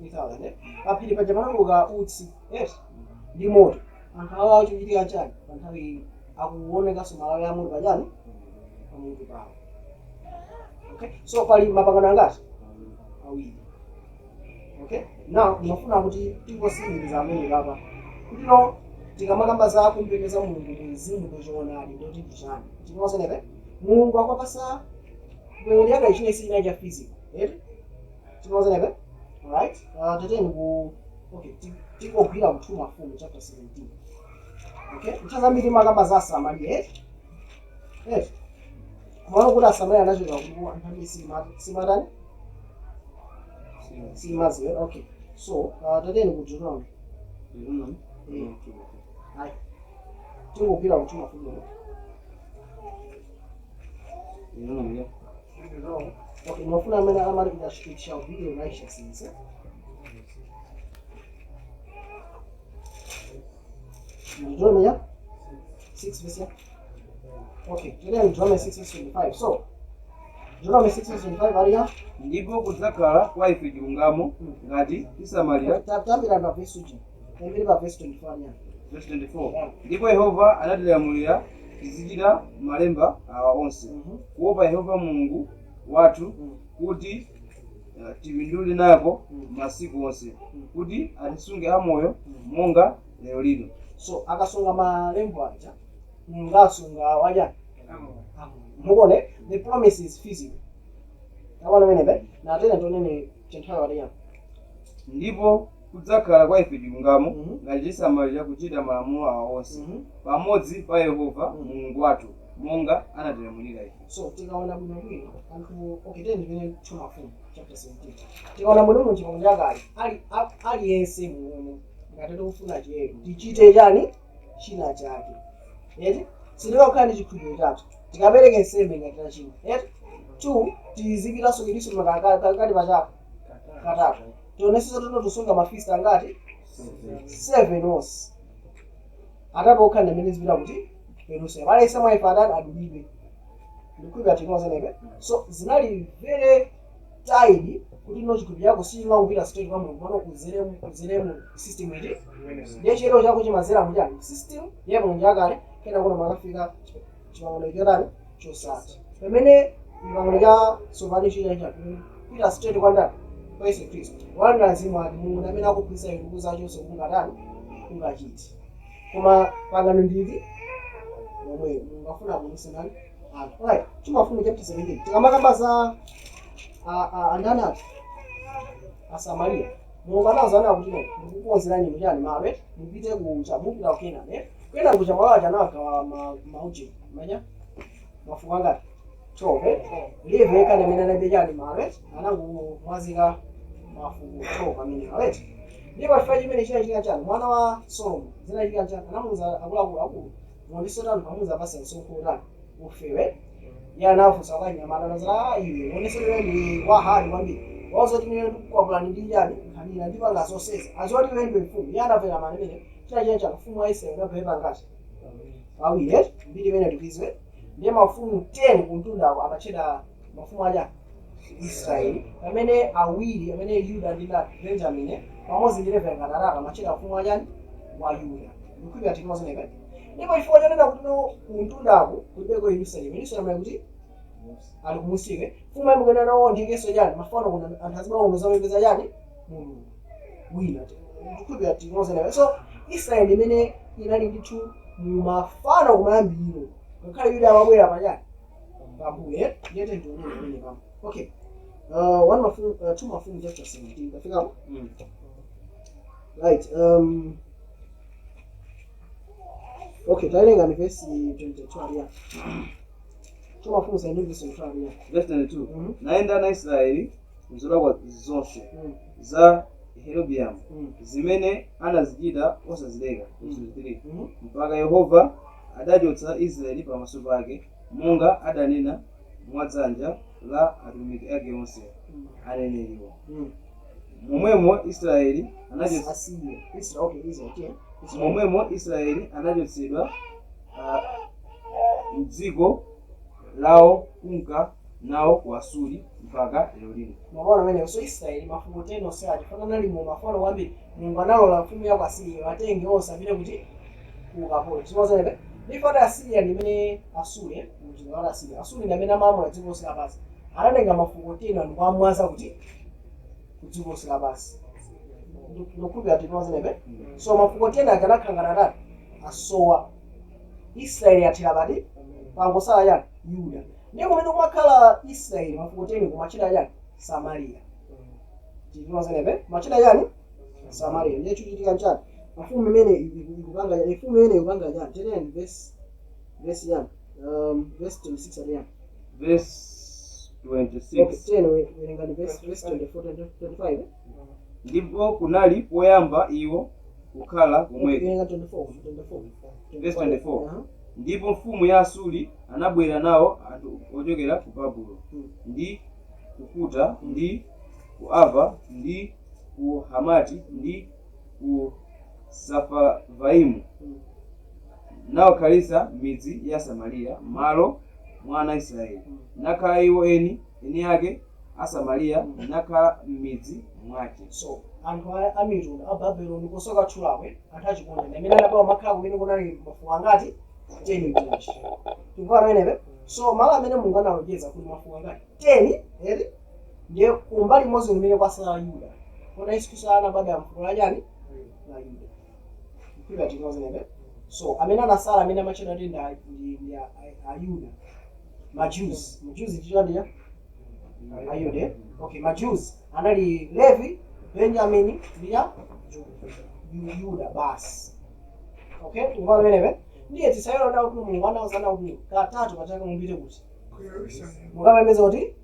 3000 paphiri paja panatuluka utsi ndi moto anthu awo achichitika chani pa nthawi akuonekanso malawi a munthu pachani pamunthu pawo okay so pali mapangano angati awiri okay now ndimafuna kuti tingosindikiza amene papa kutino tikamakamba za kumpembedza mulungu mzimu tochoonadi ndoti ndichani tinozenepe mulungu akwapasa kupembedza yake ichine sina cha physical tinozenepe alright tateni ku okay tikogwira mtuma fumu chapter 17 okay mchazambiri makamba za Samaria mwana kuti Samaria anachoka kuwa nthawi simatani simazi okay so tateni ku Deuteronomy hai tikogwira mtuma fumu okay mafuna amene amali kudashikisha video righteousness Deuteronomy 6 verse okay today Deuteronomy 6 verse 25 so Deuteronomy 6 verse 25 aliya ndipo kudzakhala kwa ife chilungamo ngati tisamalira tambira pa verse uji tambira pa verse 24 aliya verse 24 ndipo Yehova anatilamulira tizichita malemba awa onse kuopa Yehova Mulungu wathu kuti tipindule nako masiku onse kuti atisunge amoyo monga lero lino so akasunga malembo aja ngasunga waja mukone the promise is physical tabana menebe na tena tonene chenthawa aliya ndipo kudzakhala kwa ife chilungamo ngati tisamalira kuchita malamulo awa onse pamodzi pa Yehova Mulungu wathu monga anatilamulira ife so tikaona bwino bwino anthu okay tena ndimene tumafumu chapter 17 tikaona bwino mu chipangano chakale aliyense muno ngati tikufuna chiyero tichite chani china chake sindikakhala ndi chikhulupiriro chathu tikapereke nsembe ngati tachina 2 tizipitanso kiliso makati pachaka katatu tionenso tono tusunga mafista angati 7 onse atatu okhala ndimene zipita kuti Yerusalemu alesa maifa adani adulidwe ndikuipa tinozenebe so zinali very tidy kuti no chikupi chako sichingakupita straight kwa mulungu pano kuzeremu system iti ndiye chiyero chako chimazera muchani system ye mulungu yakale kena kuno makafika chipangano chotani chosati pamene chipangano cha tsopano chicha kupita straight kwa ndani kwa Yesu Khristu walandira mzimu wake mulungu amene akupisa inu kuza chonse kungatani kungachiti koma pangano ndili momwe mungafuna kunise nani anthu right chimafumu chapter 17 tikamakamba za andanati Asamaria mulungu anawuzana kuti ndikukonzerani muchani mabe mupite kucha mupita kukena kena kucha malawa chanagawa mauchi manya mafuko angati chope live kana mena nabe chani mabe anangumwazika mafuko chopa mene right ndipo chifukwa chimene china chani mwana wa Solomon zinachika chani anamuza akulu mondisotani pamuza basa nsonkhotani ufewe yanafunsa kwa nyamala za iwe oneselera ndi wahali kwambiri wazoti mine kukwapulani ndi yani kanina ndipanga zoseza azoti wendo mfumu yanapera manemene china cha mfumu wa Israeli unaphepa ngati awire mbiri mene tikizwe ndiye mafumu 10 kuntundako amacheda mafumu aja Israeli amene awiri amene Yuda ndi Benjamin pamodzi ndi Levi ngataraka amacheda mafumu ajani wa Yuda ndikuipa tinozeneka ndipo chifukwa chanena kuti no kuntundako kulibeko Yerusalemu kuti ali kumusike fuma mukena nawo ndiyeso jani mafano kuna anthu azimaongoza wepeza jani mulungu wina ndikuipa tinozeneka so Israeli imene inali ndithu mumafano kumayambiro ngakhale Yuda amabwera pajani pambuye ndiyete ndionene pamene pamo okay two mafumu chapter 17 tafikapo right okay tayilenga ni verse 22 ya tumafumu sa verse 22 ya verse 22 naenda na Israeli mzolakwa zonse za Yerobiamu zimene anazichita osazileka mpaka Yehova adachotsa Israeli pamaso pake monga adanena mwadzanja la atumiki ake onse aneneriwa momwemo Israeli Israeli anachotsedwa mdziko lawo kunka nawo ku Asuri mpaka lero lino. Mwaona mene so Israeli mafumu 10 onse afanana limo mafano kwambiri Mulungu analola mfumu ya Asiriya watenge onse apite kuti ukapolo chimozebe ndifata Asiriya ndimene Asuri mujinga wa Asiriya Asuri ndamene amamula dziko lonse lapansi anatenga mafumu 10 ndikwamwaza kuti kudziko lonse lapansi ndikuipa tinozenebe so mafumu 10 akanakangana tatu asowa Israeli athira pati pangosala yani Yuda ndiye kumene kumakhala Israeli mafumu 10 kumachita yani Samaria tinozenebe machita yani Samaria ndiye chuchitika nchani mafumu imene ikupanga yani tenen verse yani verse 26 ali yani verse 26 10 werengani verse 24 25 ndipo kunali poyamba iwo kukhala kumweko verse 24 ndipo mfumu ya Asuri anabwera nawo anthu ochokera ku Babulo ndi kukuta ndi ku Ava ndi ku Hamati ndi ku Safavaimu nawakhalisa midzi ya Samaria malo mwana Israeli nakhala iwo eni ake Asamaria nakhala midzi mwake so anthu a mitundu a Babeloni kusoka tchulakwe anthu achikonde amene anapawa makhala kumene kunali mafumu angati 10 mtunji tikuvana menepe so malo amene Mulungu analonjeza kuti mafumu angati 10 eri ndiye kumbali imodzi kumene kwasala Yuda kona Yesu Khristu anabadwa mfuko la jani la Yuda kuipa tinozenebe so amene anasala amene amachedwa ndi Yuda Majews tichondiya Ayuda okay Majews anali Levi Benjamin ndiya Yuda basi okay tukuvana menepe ndiye tisayona ndawo kuti Mulungu anawuzana kuti katatu pataka mumbite kuti mukamemeza kuti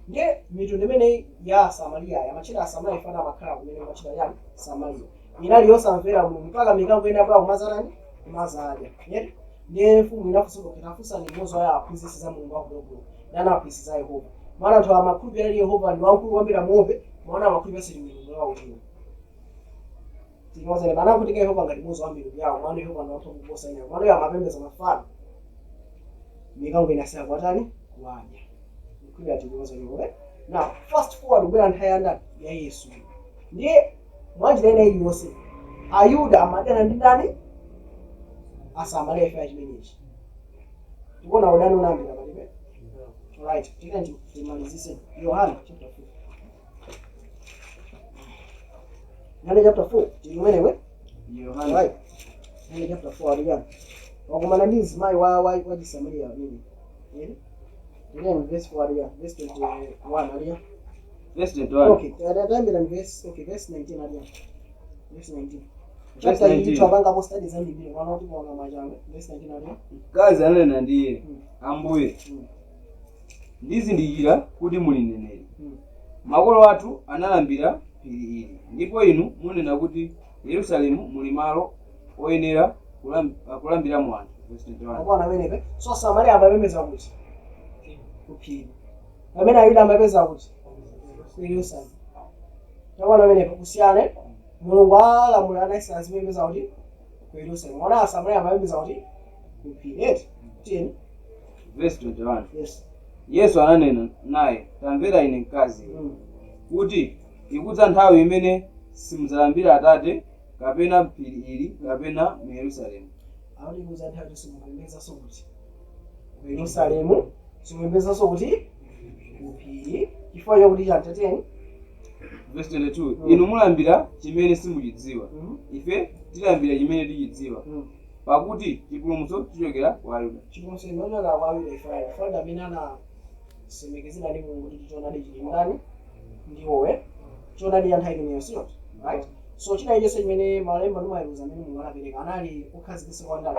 ndiye mitundu imene ya Samaria yamachita Samaria ifana makhala kumene machita yani Samaria inali yosamvera Mulungu mpaka mikango ina bwa kumazalani kumazadya yeti ndiye mfumu inafusa ni mozo ya aphunzitsi za Mulungu wakudogo nana aphunzitsi za Yehova mwana anthu amakhulupirira Yehova ndi wankulu kwambiri muope mwana amakhulupirira sili Mulungu wawo utino tinozene bana kuti Yehova ngati mozo wambiri yawo mwana Yehova ndi wankulu kuposa ina mwana ya mapembeza mafano mikango inasira kwatani kuwadya ndikhulupirira tikukonza chikope. Now fast forward kubwera nthawi yandani ya Yesu ndiye mwanjira ina iliyonse Ayuda amadana ndi ndani asamale ife achimenechi tikuona udani unambira palibe. Alright, tikanje timalizise Yohana chapter 4. Yohana chapter 4 tikumenewe Yohana right. Yohana chapter 4 aliyana wakumana ndi mzimayi wa Samaria amene then verse 4 aliyana verse 21 aliyana verse 21. okay tayambira verse 19 aliyana verse 19 chapter hii twapangapo studies ambiri mwana kuti kuona majanga verse 19 aliyana mkazi ananena ndiye Ambuye ndizindikira kuti muli mneneri. Makolo athu analambira phiri ili ndipo inu munena kuti Yerusalemu muli malo oyenera kulambiramo anthu. Verse 21. akwana amenepe so Samaria amapembedza kuti kuphiri pamene Ayuda amapembedza kuti ku Yerusalemu. Akwana amenepe kusiyane Mulungu alamulira ana Israeli amapembedza kuti ku Yerusalemu. Ona Samaria amapembedza kuti kuphiri. 10 Verse 21. yes Yesu ananena naye tamvera ine mkazi kuti ikudza nthawi imene simudzalambira Atate kapena phiri ili kapena mu Yerusalemu. Awali kuza nthawi simupembedza so kuti ku Yerusalemu simupembedza so kuti kuphiri chifukwa chakuti chantateni. Verse 22. Inu mulambira chimene simuchidziwa ife tilambira chimene tichidziwa pakuti chipulumutso chichokera kwa Ayuda. Chipulumutso chinochokera kwa Ayuda ifalda amene anasemekezera ndi Mulungu kuti choonadi chili ndani ndiwowe choonadi ya nthawi imeneyo sio right. So china ichonse chimene malemba ndi maweruzo amene Mulungu anapereka anali okhazikitsa kwa ndani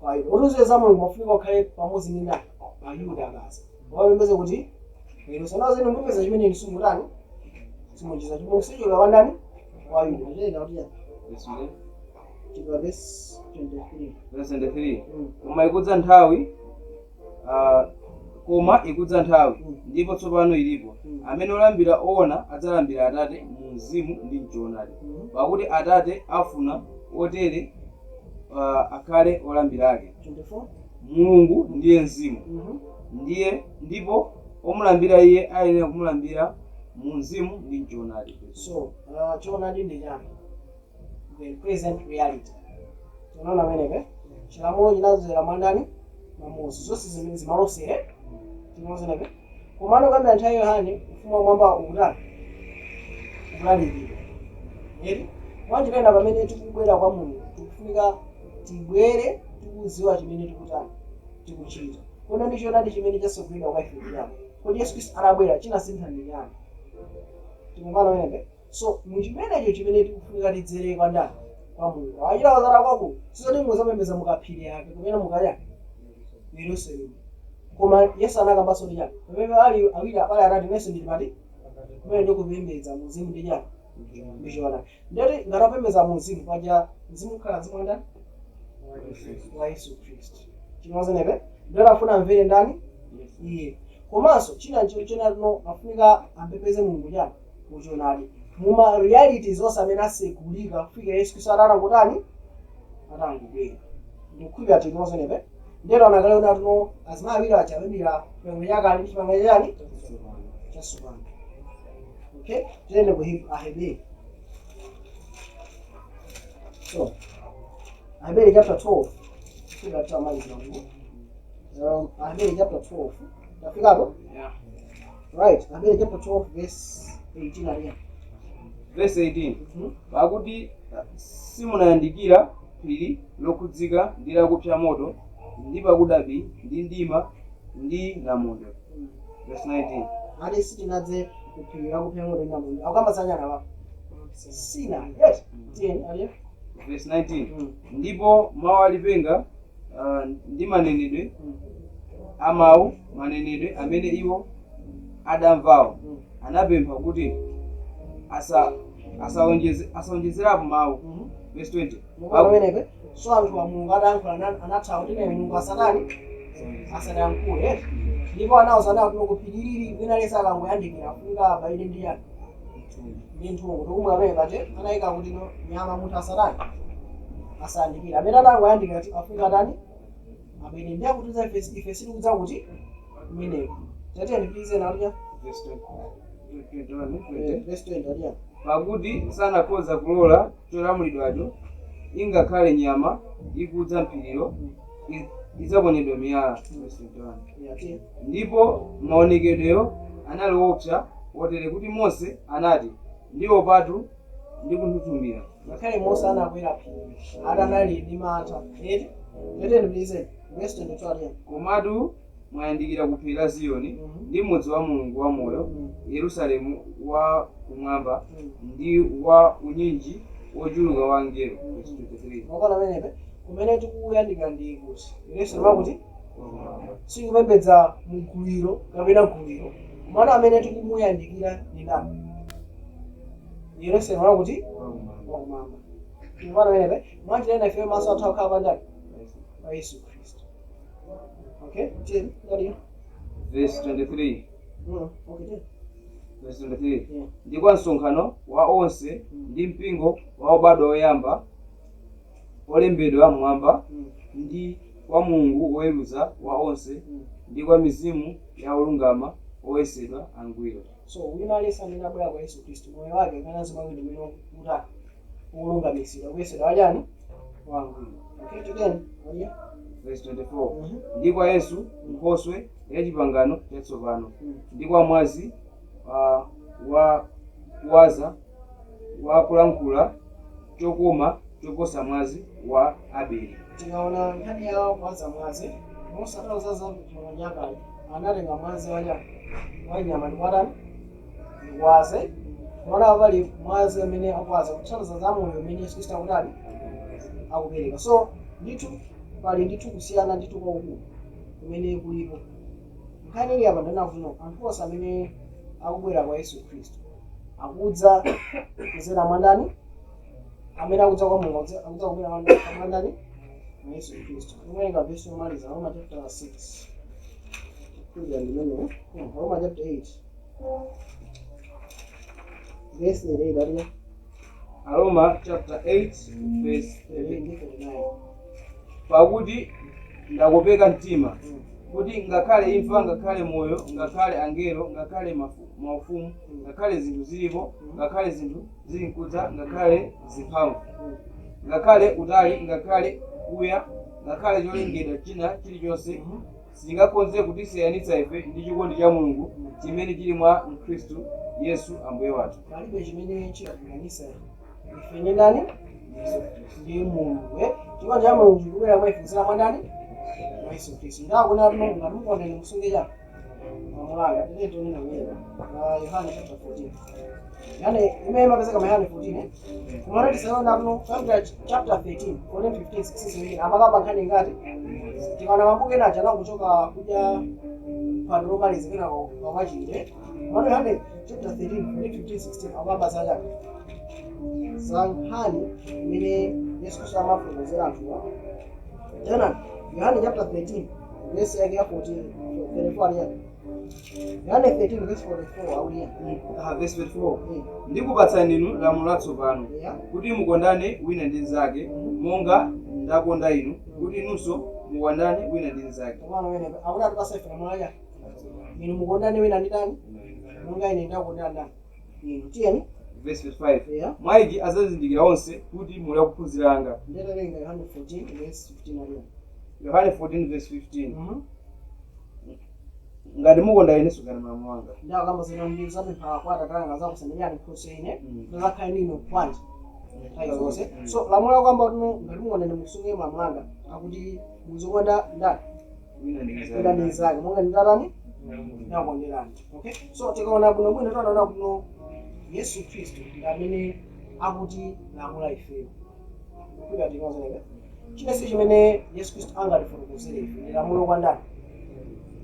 kwa Ayuda. Utuze za Mulungu mafunika ukhale pamodzi ndi ndani Ayuda basi wapembedze kuti Yerusalemu zino mupeza chimene nisungutani simuchiza chipulumutso chichokera kwa ndani kwa Ayuda. Ndiyenda kuti verse 23. Verse 23. Koma ikudza nthawi ndipo tsopano ilipo amene olambira oona adzalambira Atate mu mzimu ndi m'choonadi pakuti Atate afuna otere akhale olambira ake. 24. Mulungu ndiye mzimu ndipo omulambira iye ayenera kumulambira mu mzimu ndi m'choonadi. So choonadi ndi chani? The present reality. Tunaona amenepe chilamulo chinazera mwandani na Mose zonse zimene zimalosere tinozenepe komano kambira nthawi Yohane ufumu wa mwamba ukulalikidwa eri mwanjiraenda pamene tikubwera kwa Mulungu tikufunika tibwere tikudziwa chimene tikutani tikuchita kodi ndi choonadi chimene chasogolera kwa ife kuyamba kodi Yesu Khristu anabwera chinasintha ndi chani tikumana amenepe. So muchimenecho chimene tikufunika tidzere kwa ndani kwa Mulungu achita kazara kwako sizoti muzapembedza mukaphiri yake kumene mukaya Yerusalemu koma Yesu anakambanso ndi chani pamene ali awiri apale atatu nenso ndili pati kumene ndikupembedza muzimu ndi chani ndi choonadi. Ndiyoti ngatapembedza muzimu paja mzimu ukhala mzimu wa ndani wa Yesu Khristu chinozenepe ndiyoti afuna amvere ndani iye komanso china china tino afunika ampembedze Mulungu chani muchoonadi muma reality zonse amene asegulika kufika Yesu Khristu atangotani atangobwera ndikukhulupirira tinozenepe ndero anakale kuti atino azima awiri achapembera pemwe chakale ndi chipangano chani chatsopano. Okay, tiyende ku Aheberi. So Aheberi chapter 12 fika tutamalizira ngo Aheberi chapter 12 tafikapo Yeah. right. Aheberi chapter 12 verse 18 aliya Verse 18. Pakuti simunayandikira phiri lokhudzika ndi lakupsa moto ndi pakudabi ndi ndima ndi namondo. Verse 19. ati sitinadze kuphiri lakupsa moto ndi namondo akukambazanyana pa sina yes 10 aliya Verse 19. Ndipo mawu alipenga ndi manenedwe amawu manenedwe amene iwo adamvawo anapempha kuti asawonjezerapo mawu. Verse 20. Pamenepe so anthu wa Mulungu adayankhula anathawa kuti Mulungu asanayankhule ndipo anawuzana kuti kuphiriri wina lesa akangoyandikira afunika abayire ndi yani ndi nthungo tokumwe amene pate anayika kuti nyama munthu asayandikira amene atangoyandikira afunika atani abayire bwino ndiyakutiza ife sitikudza kuti kumeneko tatiye ndipitize nakuya verse 20 pakuti sanakhoza kulola cholamulidwacho ingakhale nyama ikudza mphiriro idzaponyedwa miyala. Verse 21 ndipo maonekedweyo anali woopsa wotere kuti Mose anati ndiwo patu ndikunthunthumira. ngakhale Mose anakwera phiri adanali ndi mantha eti ndipitize verse 22 komatu mwayandikira ku phiri la Ziyoni ndi mudzi wa Mulungu wamoyo, Yerusalemu wa kumwamba ndi wa unyinji wochuluka wa angelo. Verse 23 mokona menepe kumene tikuyandikira ndi kuti Yerusalemu kuti sikupembedza mguliro kapena guliro, mwana amene tikumuyandikira ndi ndani? Yerusalemu kuti wakumwamba. Mokona menepe mwanjira ife maso athu akhala pandani pa Yesu Khristu. Okay, tiyeni ngaliyo verse 23 okay verse 23 ndi kwa msonkhano wa onse ndi mpingo wa obadwa oyamba olembedwa mmwamba ndi kwa Mulungu woweruza wa onse ndi kwa mizimu ya olungama oyesedwa angwiro. So wina aliyense amene abwera kwa Yesu Khristu moyo wake kana zimawiri mmene kuta olungamisidwa kuyesedwa alyani wangwiro. Okay, tiyeni ngaliyo verse 24 ndi kwa Yesu Nkhoswe ya Chipangano Chatsopano ndi kwa mwazi wa kuwaza wa kulankhula chokoma choposa mwazi wa Abeli. Tikaona nkhani yawo kuwaza mwazi mosatauzaza mnyakali analenga mwazi wanyama ndikwatani ndikwaze kuona pali mwazi amene akwaza kuthandiza za moyo umene Yesu Khristu akutali akupereka. So ndithu pali ndithu kusiyana ndithu kwaukulu kumene kulipo. Nkhani ili apa ndinakuno anthu onse amene akubwera kwa Yesu Khristu akudza kudzera mwandani amene akudza kwa Mulungu akudza kubwera mwandani mwa Yesu Khristu. Kumwenga verse yomaliza Roma chapter 6 kuja ndimene Roma chapter 8 verse 8 Roma chapter 8 verse 39 pakuti ndakopeka mtima kuti ngakhale imfa, ngakhale moyo, ngakhale angelo, ngakhale maufumu, ngakhale zinthu zilipo, ngakhale zinthu zili mkudza, ngakhale zimphamvu, ngakhale utali, ngakhale kuya, ngakhale cholengedwa china chilichonse singakhoze kutisiyanitsa ife ndi chikondi cha Mulungu chimene chili mwa Khristu Yesu Ambuye wathu. Palibe chimene chikatiyanitsa ife ndi ndani? Ndi Mulungu. Chikondi cha Mulungu chikubwera mwa ife kudzera mwa ndani? Mwa Yesu Khristu. Ndakuna tuno ngati mukondeni musunge mamulanga tileto nina mwera Yohane chapter 14. Yani imene mapezeka Yohane 14 kumana tisaona tuno chapter 13 14 15 16 amakamba nkhani ngati tikana mabuke nacha nakuchoka kuja pano lomalizikira kwa machire. Mwana Yohane chapter 13 14 15 16 akamba zaja zankhani imene Yesu Khristu amafotokozera anthuwa. Tena Yohane chapter 13 verse yake ya 14 34 ya Yohane 13 verse 44 aulia verse 44 ndikupatsani inu lamulo latsopano kuti mukondane wina ndi mnzake monga ndakonda inu kuti inunso mukondane wina ndi mnzake. Mwana wene akuna tukasefera mwaya inu mukondane wina ndi ndani monga ine ndakonda ndani inu tiyeni. Verse 55 mwaiji azazindikira onse kuti muli akuphunzira anga. Ndetalenga Yohane 14 verse 15 aulia Yohane 14 verse 15 ngati mukonda ine sungani malamulo anga. Ndakamba zino ndi zapempha kwa Atate anga zakusendera ndiphunzitse ine ndakhala nino kwanje nthawi zonse. So lamulo lakwamba tuno ngati mukondane musunge malamulo anga akuti muzikonda ndani Wina ndi wina ndi mnzake monga nditatani ndakonderani. Okay, so tikaona bwino bwino tanaona kuno Yesu Khristu ndi amene akuti lamula ifeyo kuya tinozeneka chinasi chimene Yesu Khristu angatifotokozere ife ndi lamulo kwa ndani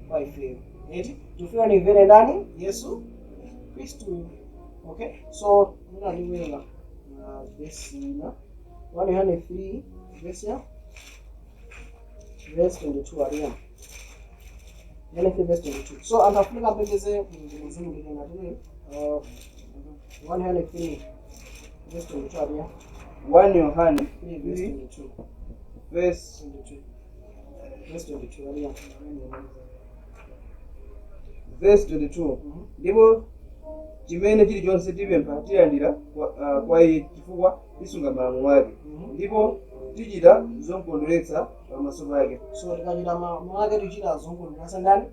kwa ifeyo eti tifuna nimvere ndani Yesu Khristu. Okay, so muna ndiwerenga verse ina 1 Yohane 3 verse ya verse 22 aliya Yohane 3 verse 22. So antafunika mpendeze mzungu ngati 1 Yohane 3 verse 22 aliya 1 Yohane 3 verse 22 verse 22 verse 22 aliya verse 22 ndipo chimene chilichonse tipempha tilandira kwa iye chifukwa tisunga malamulo ake ndipo tichita zokondweretsa pamaso pake. so tikachita malamulo ake tichita zokondweretsa ndani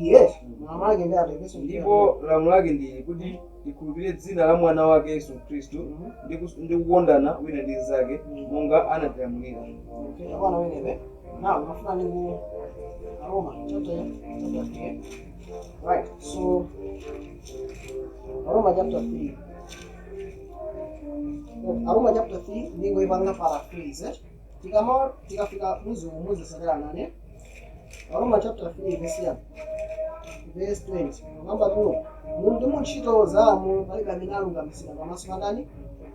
iye malamulo ake ndi ati verse ndipo lamulo lake ndi kuti tikhulupirire dzina la mwana wake Yesu Khristu ndi kukondana wina ndi nzake monga anatilamulira. okay abana wenepe now ngafuna ni ku Roma chapter 3 right so Roma chapter 3 Roma chapter 3 ndingo ipanga paraphrase tikafika muzi sadala nane Roma chapter 3 verse 20 ngamba tuno muntu muntchito zamu palibe amene alungamisira pamaso pa ndani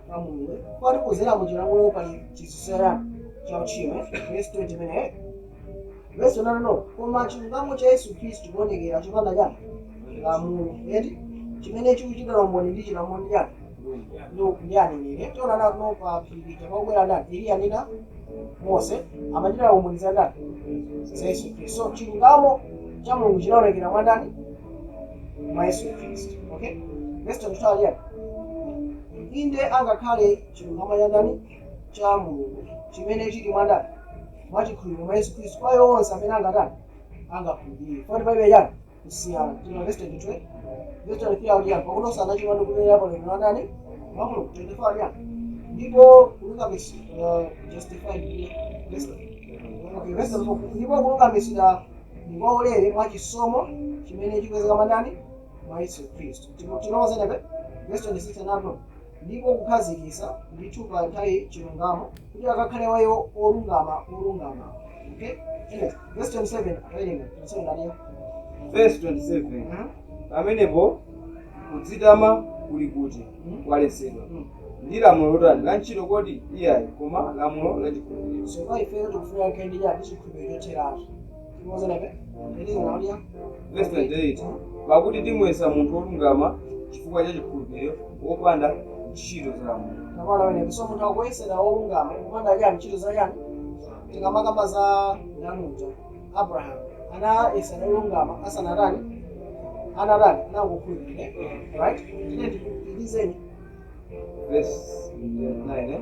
pa Mulungu kwati kuzera mu chilamulo pali chisisera cha uchimo verse 20 mene verse no koma chilungamo cha Yesu Khristu kuonekera chopanda chani lamulo eti chimene chikuchitira umboni ndi chilamulo chani ndani nini tiona na no pa phiri pakubwera ndani Eliya nina Mose amachitira umboni za ndani za Yesu Khristu so chilungamo cha Mulungu chinaonekera mwa ndani mwa Yesu Khristu okay verse 22 aliya inde angakhale chilungamo cha ndani cha Mulungu chimene chili mwa ndani mwachikhulupiriro mwa Yesu Khristu kwa yonse amene angakhulupirire foti palibe chani kusiyana tino verse 22 verse 23 aliya pakuti osanachimwa ndi kulera pa lero ndani mwa Mulungu 24 aliya ndipo kulungamisira justified okay verse 24 ndipo kulungamisira ndipo ulere mwa chisomo chimene chipezeka mandani mwa Yesu Khristu tinoze nepe verse 26 napo ndipo kukhazikitsa ndithu pa nthawi chilungamo kuti akakhale wayo olungama okay verse 27 awerenga 27 aliyo verse 27 pamenepo kudzitama kuli kuti kwaletsedwa ndi lamulo lotani la ntchito kodi iyayi koma lamulo la chikhulupiriro so kwa ife tikufuna kendi ya chikhulupiriro choteratu tinoze nepe eliyo aliyo verse 28 pakuti timuyesa munthu olungama chifukwa cha chikhulupiriro wopanda ntchito za lamulo. Kapana wene so munthu akuyesera olungama kupanda chani ntchito za chani tikamakamba za namuja Abraham anayesera olungama asanatani nangokhulupirira right tine tikupilizeni verse 9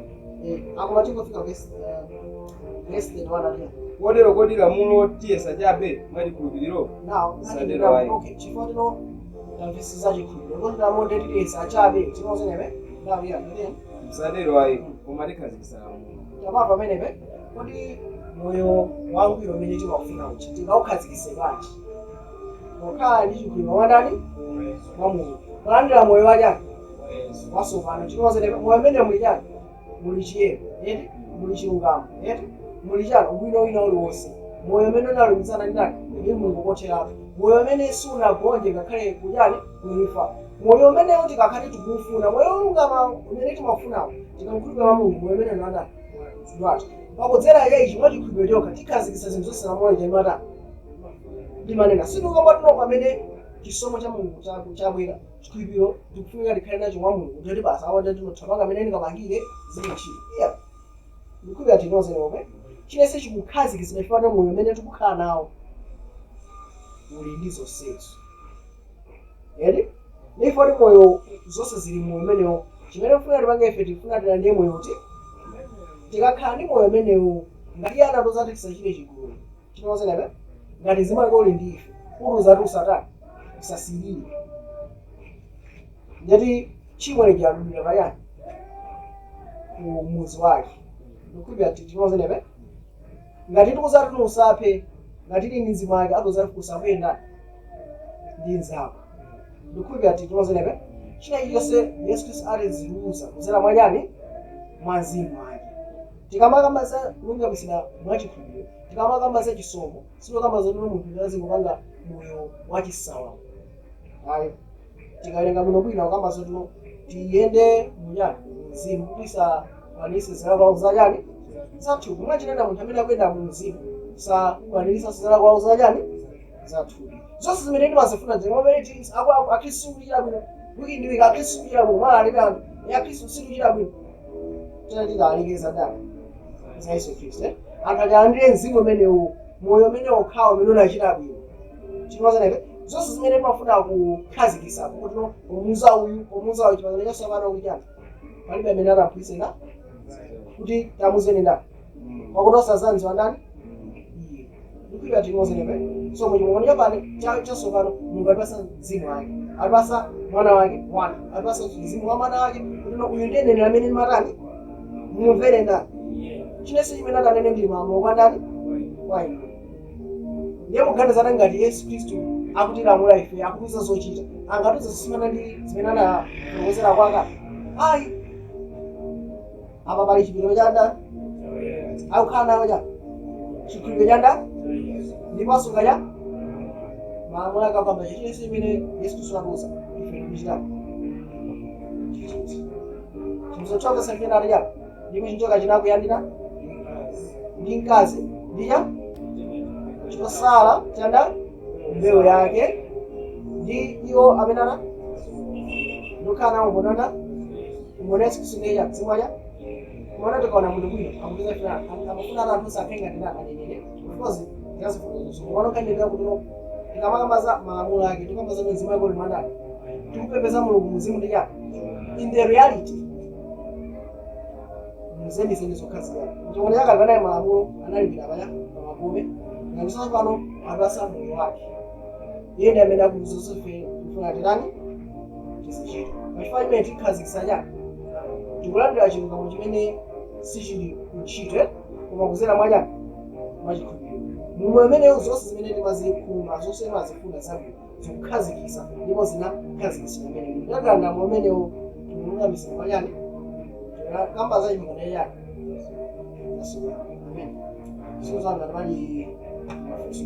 akoma tingofika verse 31 aliyo kotero kodi lamulo tiyesa chabe mwa chikhulupiriro now sadero ayi okay chifukwa tino tamvesi za chikhulupiriro kodi lamulo tiyesa chabe tinoze nepe ndawo ya ndene msadero ayi koma tikhazikitsa lamulo chapapa pamenepe kodi moyo wangwiro umene timakufuna uchi tingaukhazikitse bwanji okhala ndi chikhulupiriro wandani mwa Mulungu kulandira moyo wachani wasopano tinoze nepe moyo umene muli chani muli chiyero eti muli chilungamo eti muli chani ubwino wina uliwonse moyo umene unalumikizana ndi ndani ndi Mulungu kotheratu moyo umene sunagonje ngakhale kuchani kuimfa moyo umene uti kakhale tikufuna moyo olungama umene timafunawo tikamkhulupirira mwa Mulungu moyo umene unandani ndwati pakudzera ichi mwa chikhulupiriro chokha tikhazikitsa zinthu zonse na moyo chemata ndimanena sitikukamba tino pamene chisomo cha Mulungu chabwera chikhulupiriro tikufunika tikhale nacho mwa Mulungu kuti basa awonde tinothamanga amene ndikapangire zinthu iya ndikukhulupirira tinoze neope chinese chikukhazikitsa chifukwa moyo umene tikukhala nawo uli ndi zonsezo edi ndifoti moyo zonse zili moyo umenewo chimene mfuna tipange ife tifuna tilandire moyo kuti tikakhala ndi moyo umenewo ngati ana tozatikhisa chile chigulu tinoze nepe ngati zimaliko uli ndi ife uluza ti usatani usasirire ndiyati chimwe chiyalumira payani kumuzi wake ndikukhulupirira tinoze nepe ngati tikuzati usaphe ngati ili ndi mzimu wake atozati usapenda ndi nzako ndikukhulupirira tinoze nepe china chilichonse Yesu Khristu atiziluza kuzera mwachani mwa mzimu wake tikamakamba za kulungamisira mwa chikhulupiriro tikamakamba za chisomo sitikamba za munthu lazimupanga moyo wachisawawa ayi tikalenga muno bwino kamba zotino tiyende munyani mzimu kuti sakwanise zilakwawo zachani zathupi mwachinena munthu amene akuyenda mu mzimu sakwanisa zilakwawo zachani zathupi zonse zimene timazifuna zimamene akhristu kuchita bwino wikindiwika akhristu kuchita bwino malalekano akhristu sikuchita bwino tena tikalekeza ndani za Yesu Khristu anthu akalandire mzimu umenewu moyo umene okhawo umene unachita bwino chimazaneke zonse zimene timafuna kukhazikisa kuti pomuza uyu chipangano chatsopano kuti chani palibe amene anaphunzitsa kuti tamuzeni ndani pakuti osazanziwa ndani iye ndikuipa timozenepe so muchimongoni chapani chatsopano mulungu alipasa mzimu wake alipasa mwana wake mwana alipasa mzimu wa mwana wake kuti uyu ndiye nene amene matani mumvere ndani chinese chimene atanene ndili malamulo kwa ndani kwa inu ndiye muganizana ngati Yesu Khristu akutilamula ife akutiza zochita angatiza zisimana ndi zimene anafotokozera kwanga ayi apa pali chipiliro cha ndani akukhala nayo cha chikhulupiriro cha ndani ndiponso kacha malamulo akapamba chinese chimene Yesu Khristu anakuza ife tikuchitako chimzochoka sakena ali chapa ndipo chinchoka chinakuyandira ndi mkazi ndicha chosala chanda mbewu yake ndi iwo amene ndokhala umbonana umbonesi kusungeya zimwaja kumana tikaona munthu bwino akutiza funa amafuna anthu sakhenga ndina anenene because yazifuzo kumana kandidira kuti tikamakabaza malamulo ake tikambaza mzimu wake uli mandani tikupepesa mulungu mzimu ndicha in the reality mzeni zokhazikana chimone yakalipanaye malamulo analimbira paya pamakome ngatisasa pano apasa moyo wake iye ndi amene akuzosefe kufuna tirani tizichita pachifukwa chimene tikhazikisa chake tikulandira chilungamo chimene sichili kuntchito koma kuzera mwachani mwachikhulupiriro mumwe ameneyo zonse zimene timazikhumba zonse timazifuna zabwino zikukhazikisa ndipo zinakhazikisa ameneyo ndakanda mu ameneyo timulungamisira mwachani kamba za chipangano chake amen sizanga timali mafunso